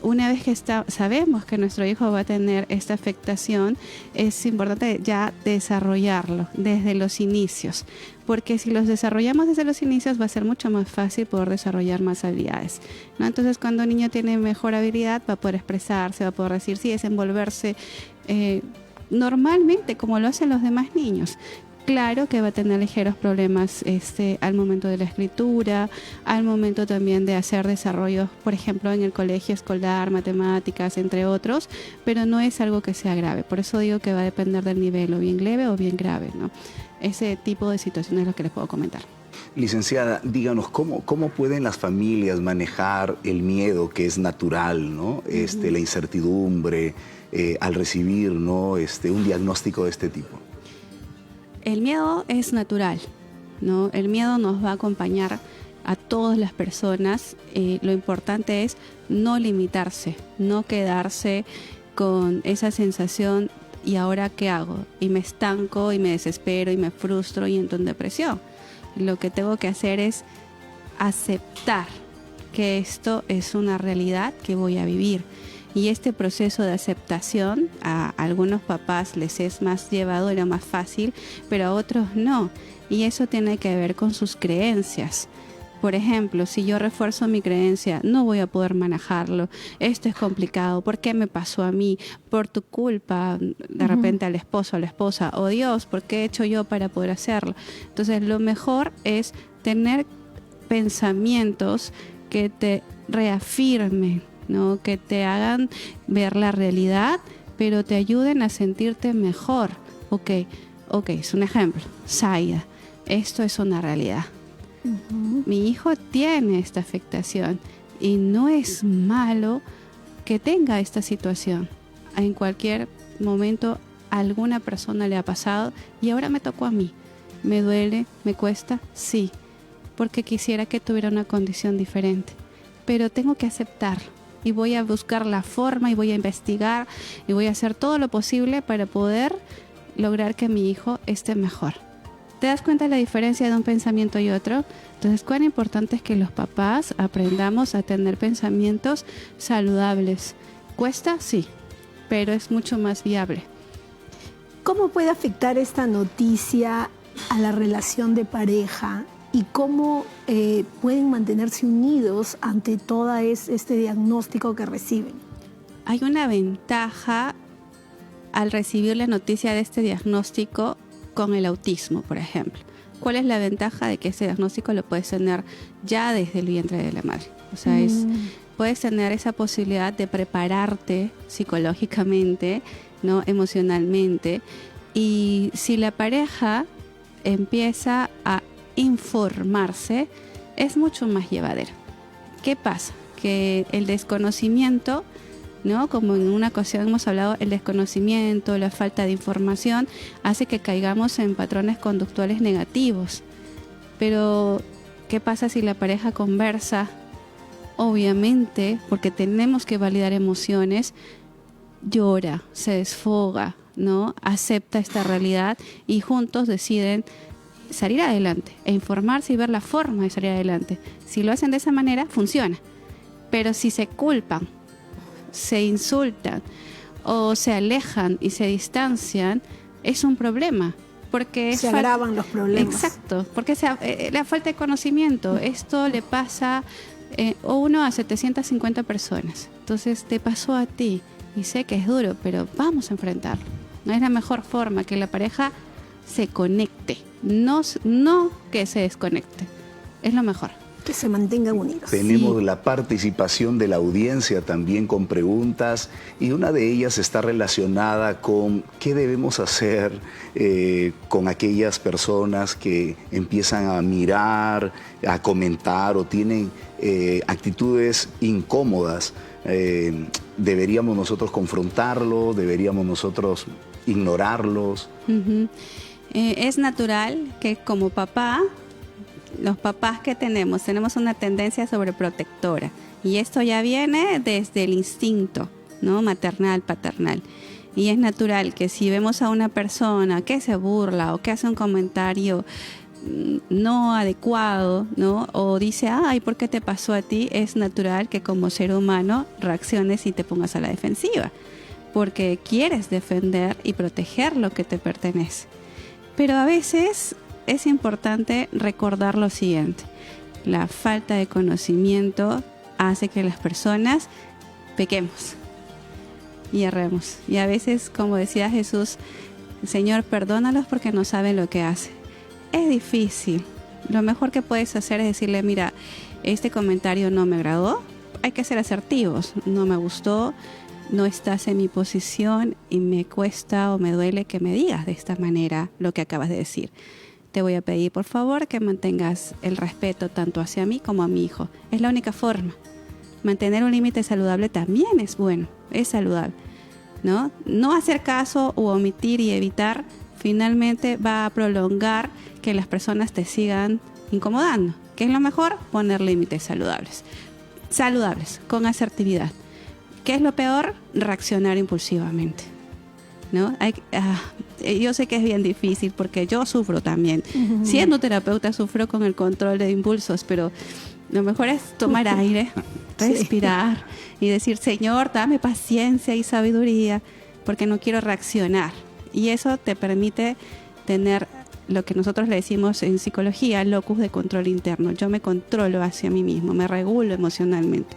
una vez que sabemos que nuestro hijo va a tener esta afectación, es importante ya desarrollarlo desde los inicios, porque si los desarrollamos desde los inicios va a ser mucho más fácil poder desarrollar más habilidades, ¿no? Entonces, cuando un niño tiene mejor habilidad, va a poder expresarse, va a poder decir sí, desenvolverse normalmente como lo hacen los demás niños. Claro que va a tener ligeros problemas al momento de la escritura, al momento también de hacer desarrollos, por ejemplo, en el colegio escolar, matemáticas, entre otros, pero no es algo que sea grave. Por eso digo que va a depender del nivel, o bien leve o bien grave, ¿no? Ese tipo de situaciones es lo que les puedo comentar. Licenciada, díganos, ¿cómo pueden las familias manejar el miedo que es natural, ¿no? La incertidumbre al recibir, ¿no? Un diagnóstico de este tipo? El miedo es natural, ¿no? El miedo nos va a acompañar a todas las personas. Lo importante es no limitarse, no quedarse con esa sensación ¿y ahora qué hago? Y me estanco y me desespero y me frustro y entro en depresión. Lo que tengo que hacer es aceptar que esto es una realidad que voy a vivir. Y este proceso de aceptación a algunos papás les es más llevadero, más fácil, pero a otros no. Y eso tiene que ver con sus creencias. Por ejemplo, si yo refuerzo mi creencia, no voy a poder manejarlo, esto es complicado, ¿por qué me pasó a mí? Por tu culpa, de repente al esposo, a la esposa, o Dios, ¿por qué he hecho yo para poder hacerlo? Entonces, lo mejor es tener pensamientos que te reafirmen, ¿no? Que te hagan ver la realidad pero te ayuden a sentirte mejor. Ok, es un ejemplo. Zaida, esto es una realidad. Mi hijo tiene esta afectación y no es malo que tenga esta situación. En cualquier momento alguna persona le ha pasado y ahora me tocó a mí. ¿Me duele? ¿Me cuesta? Sí, porque quisiera que tuviera una condición diferente, pero tengo que aceptarlo y voy a buscar la forma y voy a investigar y voy a hacer todo lo posible para poder lograr que mi hijo esté mejor. ¿Te das cuenta de la diferencia de un pensamiento y otro? Entonces, cuán importante es que los papás aprendamos a tener pensamientos saludables. ¿Cuesta? Sí, pero es mucho más viable. ¿Cómo puede afectar esta noticia a la relación de pareja y cómo pueden mantenerse unidos ante todo este diagnóstico que reciben? Hay una ventaja al recibir la noticia de este diagnóstico con el autismo, por ejemplo. ¿Cuál es la ventaja de que ese diagnóstico lo puedes tener ya desde el vientre de la madre? O sea, puedes tener esa posibilidad de prepararte psicológicamente, ¿no? Emocionalmente. Y si la pareja empieza a informarse, es mucho más llevadero. ¿Qué pasa? Que el desconocimiento, ¿no? Como en una ocasión hemos hablado, el desconocimiento, la falta de información hace que caigamos en patrones conductuales negativos. Pero, ¿qué pasa si la pareja conversa? Obviamente, porque tenemos que validar emociones, llora, se desfoga, ¿no? Acepta esta realidad y juntos deciden salir adelante e informarse y ver la forma de salir adelante. Si lo hacen de esa manera, funciona. Pero si se culpan, se insultan o se alejan y se distancian, es un problema. Porque se agravan los problemas. Exacto, porque la falta de conocimiento. Esto le pasa a 1 a 750 personas. Entonces te pasó a ti y sé que es duro, pero vamos a enfrentarlo. No es la mejor forma que la pareja se conecte, no que se desconecte. Es lo mejor. Que se mantengan unidos. Tenemos la participación de la audiencia también con preguntas y una de ellas está relacionada con qué debemos hacer con aquellas personas que empiezan a mirar, a comentar o tienen actitudes incómodas. ¿Deberíamos nosotros confrontarlos? ¿Deberíamos nosotros ignorarlos? Es natural que como papá, los papás que tenemos una tendencia sobreprotectora y esto ya viene desde el instinto, ¿no? Maternal, paternal. Y es natural que si vemos a una persona que se burla o que hace un comentario no adecuado, ¿no? O dice, ay, ¿por qué te pasó a ti? Es natural que como ser humano reacciones y te pongas a la defensiva, porque quieres defender y proteger lo que te pertenece. Pero a veces es importante recordar lo siguiente: la falta de conocimiento hace que las personas pequemos y erremos. Y a veces, como decía Jesús, Señor, perdónalos porque no saben lo que hacen. Es difícil. Lo mejor que puedes hacer es decirle, mira, este comentario no me agradó. Hay que ser asertivos. No me gustó, no estás en mi posición y me cuesta o me duele que me digas de esta manera lo que acabas de decir. Te voy a pedir, por favor, que mantengas el respeto tanto hacia mí como a mi hijo. Es la única forma. Mantener un límite saludable también es bueno, es saludable, ¿no? No hacer caso u omitir y evitar finalmente va a prolongar que las personas te sigan incomodando. ¿Qué es lo mejor? Poner límites saludables. Saludables, con asertividad. ¿Qué es lo peor? Reaccionar impulsivamente, ¿no? Yo sé que es bien difícil porque yo sufro también. Siendo terapeuta sufro con el control de impulsos, pero lo mejor es tomar aire, respirar y decir, Señor, dame paciencia y sabiduría porque no quiero reaccionar. Y eso te permite tener lo que nosotros le decimos en psicología, locus de control interno. Yo me controlo hacia mí mismo, me regulo emocionalmente.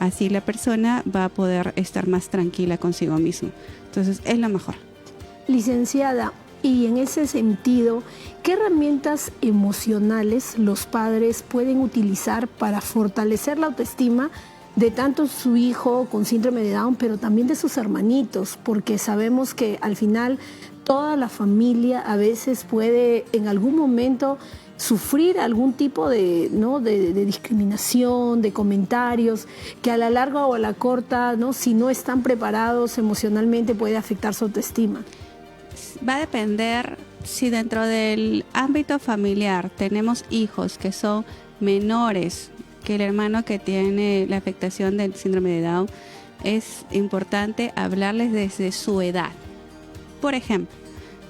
Así la persona va a poder estar más tranquila consigo mismo. Entonces, es lo mejor. Licenciada, y en ese sentido, ¿qué herramientas emocionales los padres pueden utilizar para fortalecer la autoestima de tanto su hijo con síndrome de Down, pero también de sus hermanitos, porque sabemos que al final toda la familia a veces puede en algún momento sufrir algún tipo de, ¿no? de discriminación, de comentarios, que a la larga o a la corta, ¿no? Si no están preparados emocionalmente, puede afectar su autoestima. Va a depender si dentro del ámbito familiar tenemos hijos que son menores que el hermano que tiene la afectación del síndrome de Down. Es importante hablarles desde su edad. Por ejemplo,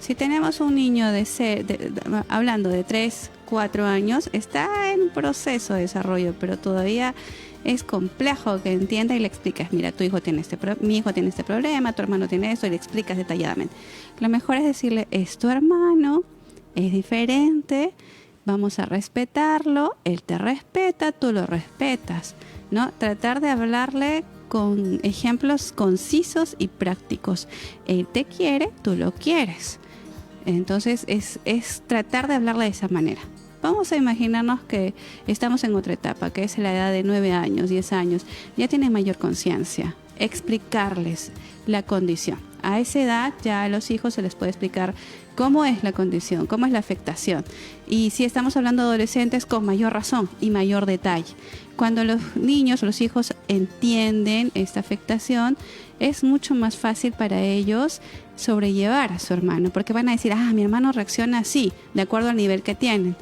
si tenemos un niño hablando de 3, 4 años, está en proceso de desarrollo, pero todavía es complejo que entienda y le explicas, mira, mi hijo tiene este problema, tu hermano tiene esto, y le explicas detalladamente. Lo mejor es decirle, es tu hermano, es diferente, vamos a respetarlo, él te respeta, tú lo respetas, ¿no? Tratar de hablarle con ejemplos concisos y prácticos. Él te quiere, tú lo quieres. Entonces es tratar de hablarle de esa manera. Vamos a imaginarnos que estamos en otra etapa, que es la edad de 9 años, 10 años. Ya tienen mayor conciencia. Explicarles la condición. A esa edad ya a los hijos se les puede explicar cómo es la condición, cómo es la afectación. Y si estamos hablando de adolescentes, con mayor razón y mayor detalle. Cuando los niños, los hijos entienden esta afectación, es mucho más fácil para ellos sobrellevar a su hermano, porque van a decir, mi hermano reacciona así, de acuerdo al nivel que tienen.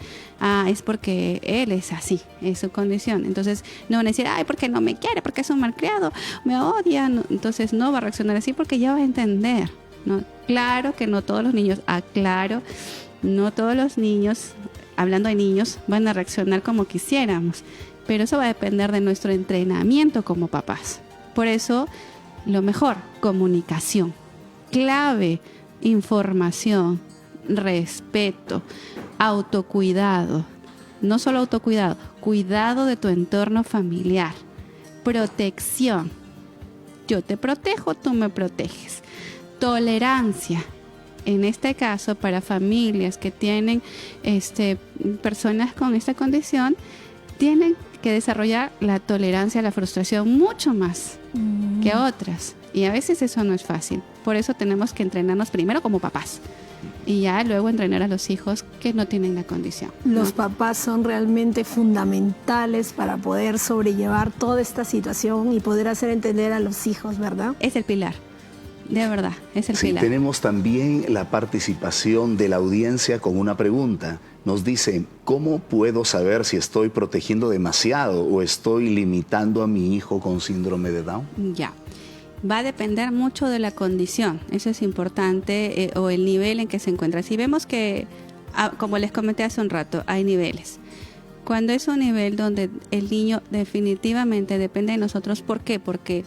Es porque él es así, es su condición. Entonces no van a decir, porque no me quiere, porque es un malcriado, me odia. No, entonces no va a reaccionar así porque ya va a entender, ¿no? Claro que no todos los niños, no todos los niños, hablando de niños, van a reaccionar como quisiéramos, pero eso va a depender de nuestro entrenamiento como papás. Por eso, lo mejor, comunicación, clave, información, respeto, autocuidado, no solo autocuidado, cuidado de tu entorno familiar, protección, yo te protejo, tú me proteges, tolerancia, en este caso para familias que tienen personas con esta condición, tienen que desarrollar la tolerancia a la frustración mucho más que otras, y a veces eso no es fácil. Por eso tenemos que entrenarnos primero como papás y ya luego entrenar a los hijos que no tienen la condición, ¿no? Los papás son realmente fundamentales para poder sobrellevar toda esta situación y poder hacer entender a los hijos, ¿verdad? Es el pilar. De verdad, es el pilar. Tenemos también la participación de la audiencia con una pregunta. Nos dice, ¿cómo puedo saber si estoy protegiendo demasiado o estoy limitando a mi hijo con síndrome de Down? Ya, va a depender mucho de la condición, eso es importante, o el nivel en que se encuentra. Si vemos que, como les comenté hace un rato, hay niveles. Cuando es un nivel donde el niño definitivamente depende de nosotros, ¿por qué? Porque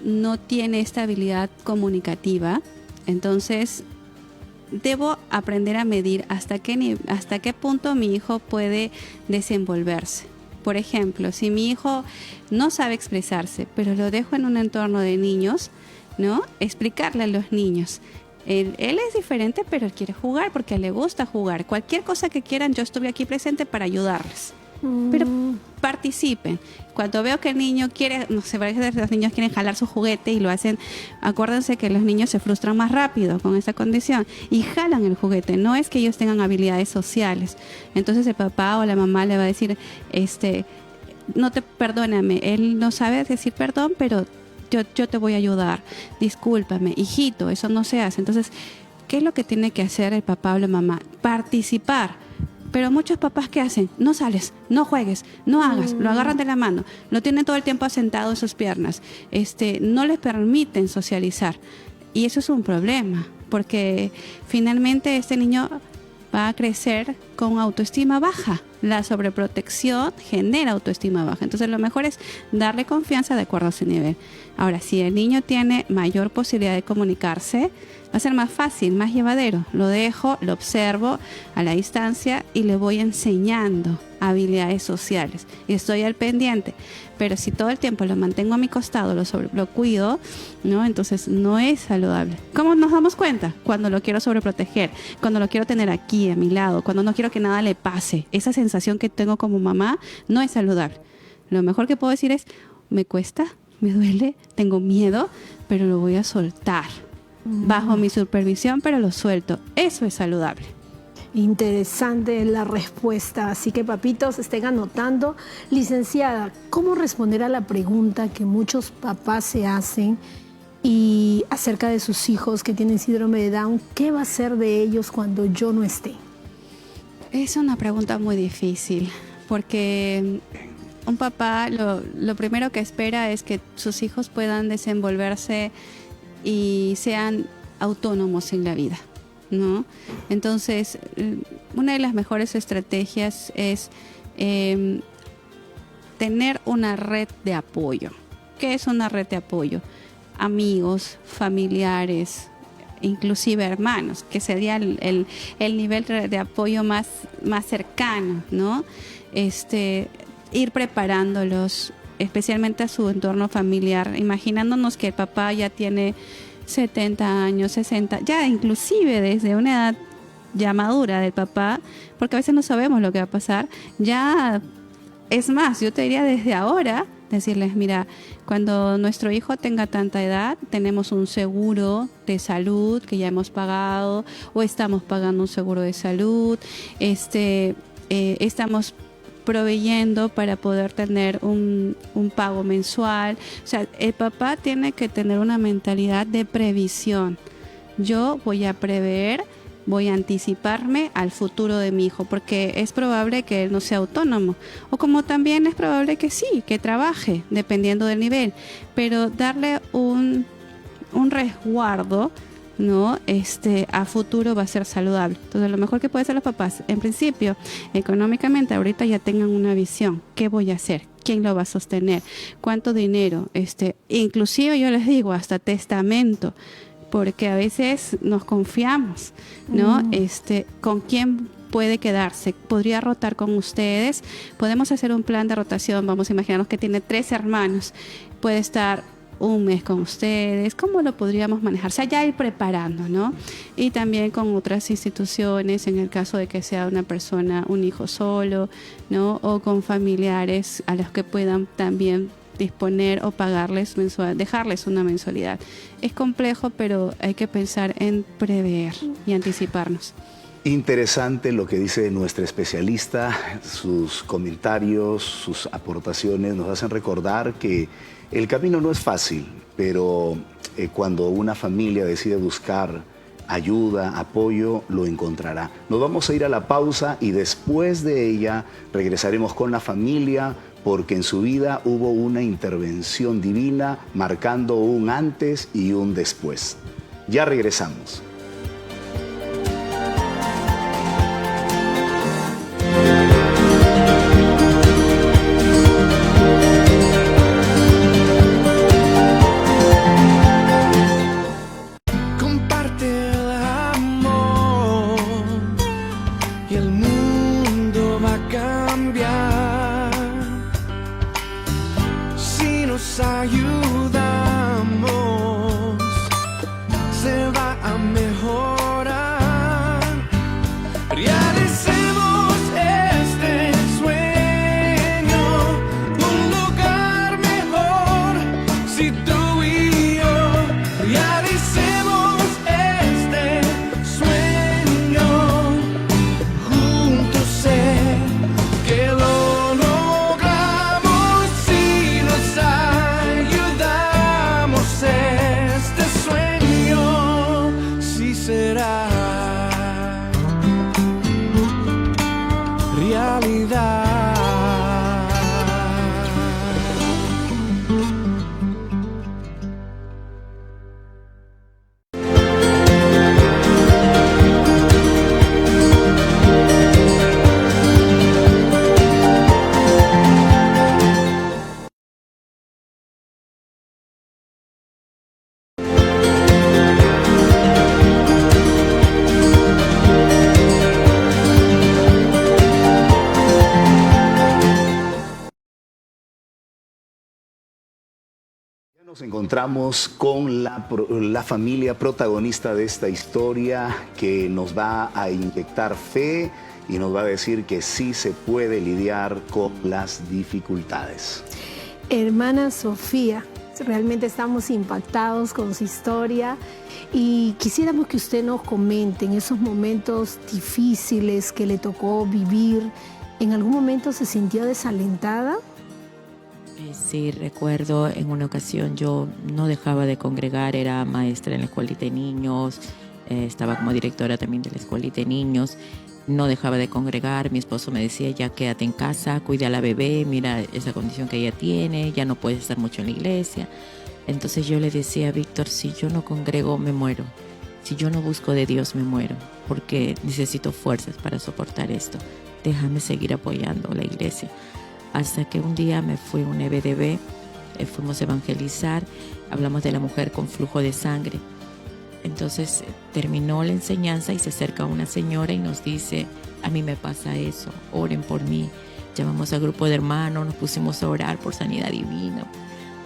no tiene esta habilidad comunicativa, entonces debo aprender a medir hasta qué punto mi hijo puede desenvolverse. Por ejemplo, si mi hijo no sabe expresarse, pero lo dejo en un entorno de niños, ¿no? Explicarle a los niños. Él es diferente, pero él quiere jugar porque le gusta jugar. Cualquier cosa que quieran, yo estuve aquí presente para ayudarles. Pero participen. Cuando veo que el niño quiere, no sé, parece que los niños quieren jalar su juguete y lo hacen, acuérdense que los niños se frustran más rápido con esta condición y jalan el juguete. No es que ellos tengan habilidades sociales. Entonces el papá o la mamá le va a decir, perdóname, él no sabe decir perdón, pero yo te voy a ayudar. Discúlpame, hijito, eso no se hace. Entonces, ¿qué es lo que tiene que hacer el papá o la mamá? Participar. Pero muchos papás, ¿qué hacen? No sales, no juegues, no hagas, lo agarran de la mano, lo tienen todo el tiempo asentado en sus piernas, no les permiten socializar. Y eso es un problema, porque finalmente este niño va a crecer con autoestima baja. La sobreprotección genera autoestima baja. Entonces lo mejor es darle confianza de acuerdo a su nivel. Ahora, si el niño tiene mayor posibilidad de comunicarse, va a ser más fácil, más llevadero. Lo dejo, lo observo a la distancia y le voy enseñando habilidades sociales. Y estoy al pendiente. Pero si todo el tiempo lo mantengo a mi costado, lo cuido, ¿no? Entonces no es saludable. ¿Cómo nos damos cuenta? Cuando lo quiero sobreproteger, cuando lo quiero tener aquí a mi lado, cuando no quiero que nada le pase. Esa sensación que tengo como mamá no es saludable. Lo mejor que puedo decir es, me cuesta, me duele, tengo miedo, pero lo voy a soltar. Bajo mi supervisión, pero lo suelto. Eso es saludable. Interesante la respuesta, así que papitos estén anotando. Licenciada, ¿cómo responder a la pregunta que muchos papás se hacen y acerca de sus hijos que tienen síndrome de Down? ¿Qué va a ser de ellos cuando yo no esté? Es una pregunta muy difícil, porque un papá lo primero que espera es que sus hijos puedan desenvolverse y sean autónomos en la vida, ¿no? Entonces, una de las mejores estrategias es tener una red de apoyo. ¿Qué es una red de apoyo? Amigos, familiares, inclusive hermanos, que sería el nivel de apoyo más cercano, ¿no? Ir preparándolos, especialmente a su entorno familiar, imaginándonos que el papá ya tiene 70 años, 60, ya inclusive desde una edad ya madura del papá, porque a veces no sabemos lo que va a pasar, ya es más, yo te diría desde ahora, decirles, mira, cuando nuestro hijo tenga tanta edad, tenemos un seguro de salud que ya hemos pagado, o estamos pagando un seguro de salud, estamos proveyendo para poder tener un pago mensual. O sea, el papá tiene que tener una mentalidad de previsión. Yo voy a prever, voy a anticiparme al futuro de mi hijo, porque es probable que él no sea autónomo, o como también es probable que sí, que trabaje, dependiendo del nivel, pero darle un resguardo, ¿no? A futuro va a ser saludable. Entonces, lo mejor que pueden hacer los papás, en principio, económicamente, ahorita ya tengan una visión. ¿Qué voy a hacer? ¿Quién lo va a sostener? ¿Cuánto dinero? Inclusive yo les digo, hasta testamento, porque a veces nos confiamos, ¿no? ¿Con quién puede quedarse? ¿Podría rotar con ustedes? Podemos hacer un plan de rotación. Vamos a imaginarnos que tiene 3 hermanos. Puede estar un mes con ustedes. ¿Cómo lo podríamos manejar? O sea, ya ir preparando, ¿no? Y también con otras instituciones, en el caso de que sea una persona, un hijo solo, ¿no? O con familiares a los que puedan también disponer o pagarles dejarles una mensualidad. Es complejo, pero hay que pensar en prever y anticiparnos. Interesante lo que dice nuestra especialista, sus comentarios, sus aportaciones nos hacen recordar que el camino no es fácil, pero cuando una familia decide buscar ayuda, apoyo, lo encontrará. Nos vamos a ir a la pausa y después de ella regresaremos con la familia, porque en su vida hubo una intervención divina marcando un antes y un después. Ya regresamos. Ayudamos, se va a mejorar. Realicemos este sueño, un lugar mejor. Si tú y yo realicemos este sueño, juntos sé que lo logramos si nos ayudamos. Este sueño sí será realidad. Nos encontramos con la familia protagonista de esta historia que nos va a inyectar fe y nos va a decir que sí se puede lidiar con las dificultades. Hermana Sofía, realmente estamos impactados con su historia y quisiéramos que usted nos comente en esos momentos difíciles que le tocó vivir. ¿En algún momento se sintió desalentada? Sí, recuerdo en una ocasión yo no dejaba de congregar, era maestra en la escuelita de niños, estaba como directora también de la escuelita de niños, no dejaba de congregar, mi esposo me decía ya quédate en casa, cuida a la bebé, mira esa condición que ella tiene, ya no puedes estar mucho en la iglesia. Entonces yo le decía a Víctor, si yo no congrego me muero, si yo no busco de Dios me muero, porque necesito fuerzas para soportar esto, déjame seguir apoyando a la iglesia. Hasta que un día me fui a un EBDB, fuimos a evangelizar, hablamos de la mujer con flujo de sangre. Entonces terminó la enseñanza y se acerca una señora y nos dice, a mí me pasa eso, oren por mí. Llamamos al grupo de hermanos, nos pusimos a orar por sanidad divina,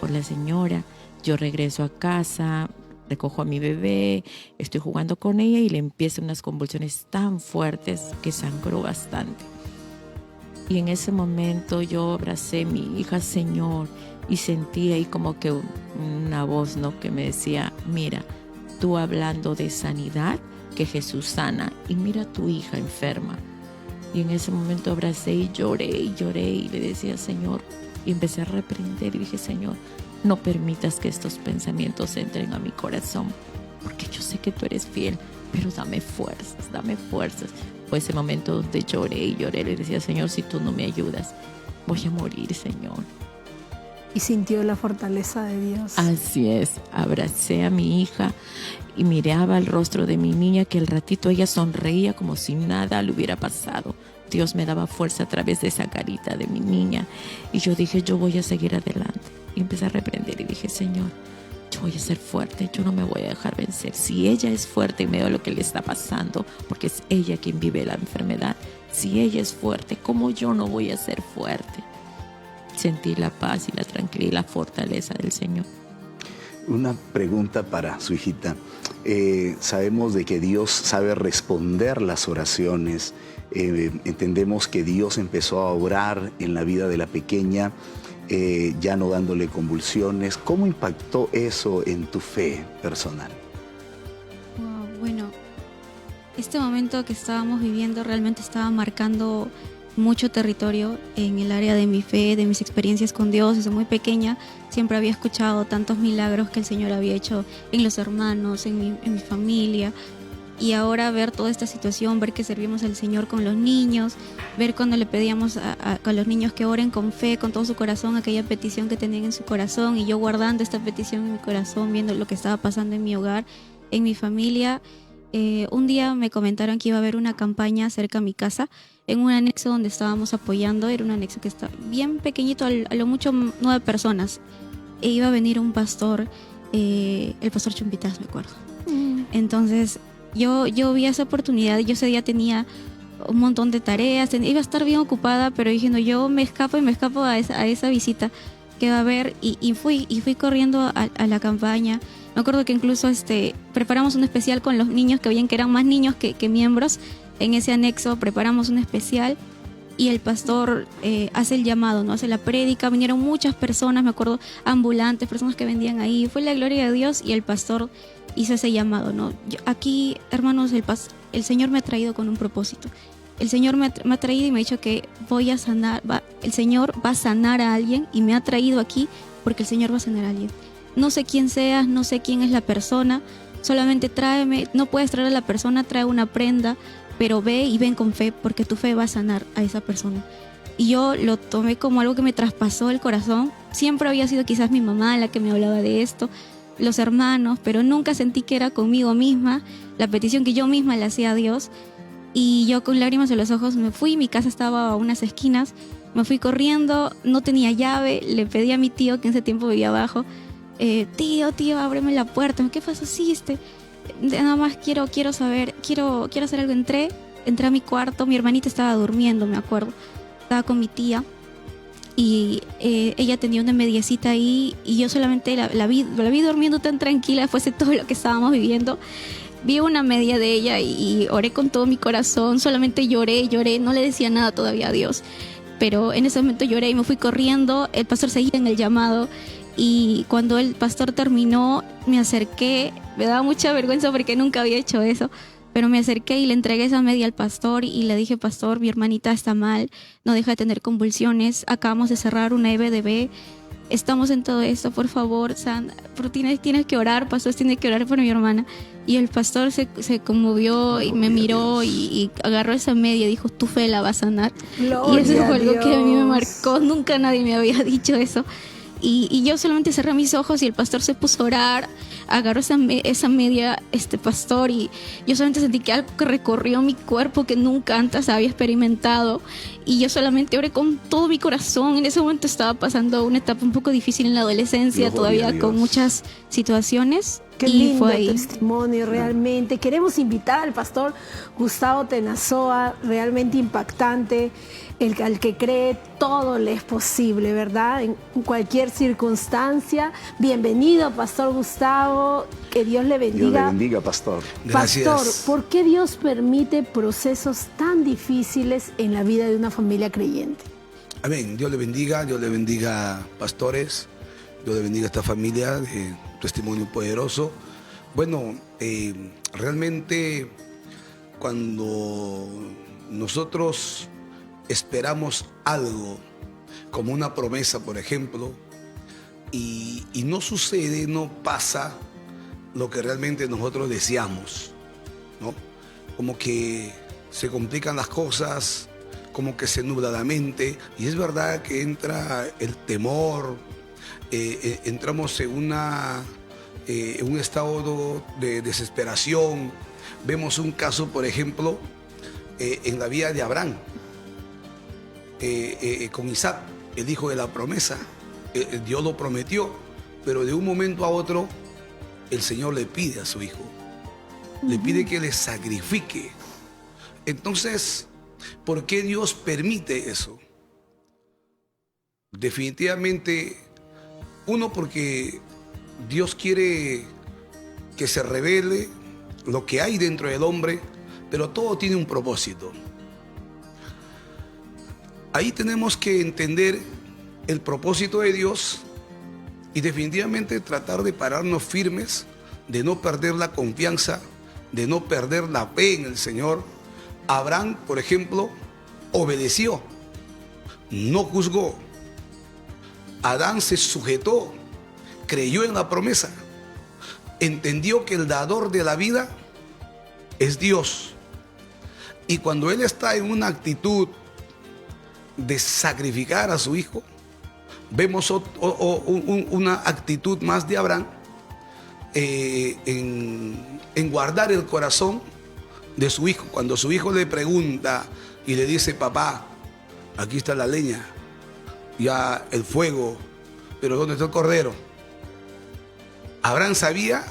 por la señora. Yo regreso a casa, recojo a mi bebé, estoy jugando con ella y le empiezan unas convulsiones tan fuertes que sangró bastante. Y en ese momento yo abracé a mi hija, Señor, y sentí ahí como que una voz, ¿no?, que me decía, mira, tú hablando de sanidad, que Jesús sana, y mira a tu hija enferma. Y en ese momento abracé y lloré y le decía, Señor, y empecé a reprender y dije, Señor, no permitas que estos pensamientos entren a mi corazón, porque yo sé que tú eres fiel, pero dame fuerzas. Fue ese momento donde lloré, le decía, Señor, si tú no me ayudas, voy a morir, Señor. Y sintió la fortaleza de Dios. Así es, abracé a mi hija y miraba el rostro de mi niña, que al ratito ella sonreía como si nada le hubiera pasado. Dios me daba fuerza a través de esa carita de mi niña y yo dije, yo voy a seguir adelante. Y empecé a reprender y dije, Señor, yo voy a ser fuerte, yo no me voy a dejar vencer. Si ella es fuerte en medio de lo que le está pasando, porque es ella quien vive la enfermedad, si ella es fuerte, ¿cómo yo no voy a ser fuerte? Sentí la paz y la tranquilidad y la fortaleza del Señor. Una pregunta para su hijita. Sabemos de que Dios sabe responder las oraciones. Entendemos que Dios empezó a obrar en la vida de la pequeña, ya no dándole convulsiones. ¿Cómo impactó eso en tu fe personal? Bueno, este momento que estábamos viviendo realmente estaba marcando mucho territorio en el área de mi fe, de mis experiencias con Dios. Desde muy pequeña siempre había escuchado tantos milagros que el Señor había hecho en los hermanos, en mi familia. Y ahora ver toda esta situación, ver que servimos al Señor con los niños, ver cuando le pedíamos a los niños que oren con fe, con todo su corazón, aquella petición que tenían en su corazón, y yo guardando esta petición en mi corazón, viendo lo que estaba pasando en mi hogar, en mi familia. Un día me comentaron que iba a haber una campaña cerca a mi casa, en un anexo donde estábamos apoyando. Era un anexo que está bien pequeñito, a lo mucho 9 personas. E iba a venir un pastor, el pastor Chumpitas, me acuerdo. Entonces yo vi esa oportunidad. Yo ese día tenía un montón de tareas, iba a estar bien ocupada, pero dije, no, yo me escapo a esa visita que va a haber, y fui corriendo a la campaña. Me acuerdo que incluso preparamos un especial con los niños, que veían que eran más niños que miembros. En ese anexo preparamos un especial y el pastor hace el llamado, ¿no? Hace la prédica. Vinieron muchas personas, me acuerdo, ambulantes, personas que vendían ahí. Fue la gloria de Dios y el pastor hizo ese llamado, ¿no? Aquí, hermanos, el Señor me ha traído con un propósito. El Señor me ha traído y me ha dicho que voy a sanar, el Señor va a sanar a alguien, y me ha traído aquí porque el Señor va a sanar a alguien. No sé quién seas, no sé quién es la persona, solamente tráeme. No puedes traer a la persona, trae una prenda, pero ve y ven con fe, porque tu fe va a sanar a esa persona. Y yo lo tomé como algo que me traspasó el corazón. Siempre había sido quizás mi mamá la que me hablaba de esto, los hermanos, pero nunca sentí que era conmigo misma, la petición que yo misma le hacía a Dios. Y yo con lágrimas en los ojos me fui. Mi casa estaba a unas esquinas, me fui corriendo, no tenía llave, le pedí a mi tío, que en ese tiempo vivía abajo, tío, ábreme la puerta. ¿Qué pasó? Sí, nada más quiero saber, quiero hacer algo. Entré a mi cuarto, mi hermanita estaba durmiendo, me acuerdo, estaba con mi tía, y ella tenía una mediecita ahí, y yo solamente la vi durmiendo tan tranquila después de todo lo que estábamos viviendo. Vi una media de ella y oré con todo mi corazón, solamente lloré, no le decía nada todavía a Dios. pero en ese momento lloré y me fui corriendo. El pastor seguía en el llamado y cuando el pastor terminó me acerqué, me daba mucha vergüenza porque nunca había hecho eso, pero me acerqué y le entregué esa media al pastor y le dije: pastor, mi hermanita está mal, no deja de tener convulsiones, acabamos de cerrar una EBDB, estamos en todo esto, por favor, pero tienes que orar, pastor, tiene que orar por mi hermana. Y el pastor se conmovió y me miró y agarró esa media y dijo: tu fe la va a sanar. Gloria y eso fue algo a que a mí me Dios. marcó, nunca nadie me había dicho eso. Y yo solamente cerré mis ojos y el pastor se puso a orar, agarró esa media, pastor, y yo solamente sentí que algo que recorrió mi cuerpo que nunca antes había experimentado, y yo solamente oré con todo mi corazón. En ese momento estaba pasando una etapa un poco difícil en la adolescencia, todavía con muchas situaciones. Qué y lindo fue ahí. testimonio, realmente. Queremos invitar al pastor Gustavo Tenazoa, realmente impactante, al que cree todo le es posible, ¿verdad? En cualquier circunstancia. Bienvenido, pastor Gustavo, que Dios le bendiga. Dios le bendiga, pastor. Pastor, ¿por qué Dios permite procesos tan difíciles en la vida de una familia creyente? Amén. Dios le bendiga, pastores, Dios le bendiga a esta familia de testimonio poderoso. Bueno, realmente cuando nosotros esperamos algo, como una promesa, por ejemplo, y no sucede, no pasa lo que realmente nosotros deseamos, ¿no? Como que se complican las cosas, como que se nubla la mente, y es verdad que entra el temor, entramos en un estado de desesperación. Vemos un caso, por ejemplo, en la vida de Abraham, con Isaac, el hijo de la promesa. Dios lo prometió, pero de un momento a otro el Señor le pide a su hijo, le pide que le sacrifique. Entonces, ¿por qué Dios permite eso? Definitivamente, uno, porque Dios quiere que se revele lo que hay dentro del hombre, pero todo tiene un propósito. Ahí tenemos que entender el propósito de Dios y definitivamente tratar de pararnos firmes, de no perder la confianza, de no perder la fe en el Señor. Abraham, por ejemplo, obedeció, no juzgó. Adán se sujetó, creyó en la promesa, entendió que el dador de la vida es Dios. Y cuando él está en una actitud de sacrificar a su hijo, vemos una actitud más de Abraham en guardar el corazón de su hijo. Cuando su hijo le pregunta y le dice: papá, aquí está la leña, ya el fuego, pero ¿dónde está el cordero? Abraham sabía,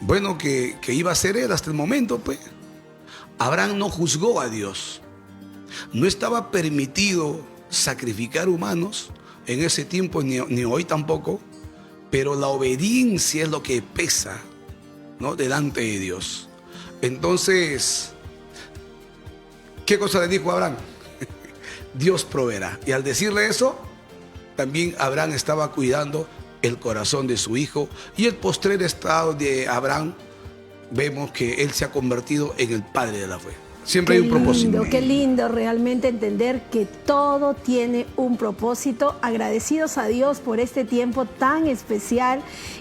bueno, que iba a ser él hasta el momento, pues. Abraham no juzgó a Dios. No estaba permitido sacrificar humanos en ese tiempo, ni hoy tampoco, pero la obediencia es lo que pesa, ¿no?, delante de Dios. Entonces, ¿qué cosa le dijo a Abraham? Dios proveerá. Y al decirle eso, también Abraham estaba cuidando el corazón de su hijo. Y el postrer estado de Abraham, vemos que él se ha convertido en el padre de la fe. Siempre hay un propósito. Qué lindo realmente entender que todo tiene un propósito. Agradecidos a Dios por este tiempo tan especial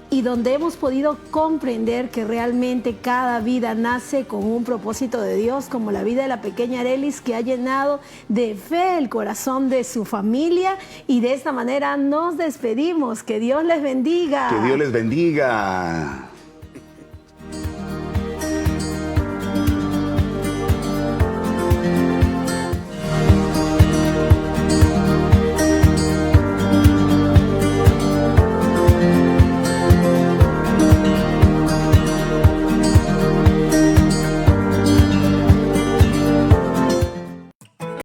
y donde hemos podido comprender que realmente cada vida nace con un propósito de Dios, como la vida de la pequeña Arelis, que ha llenado de fe el corazón de su familia. Y de esta manera nos despedimos. Que Dios les bendiga. Que Dios les bendiga.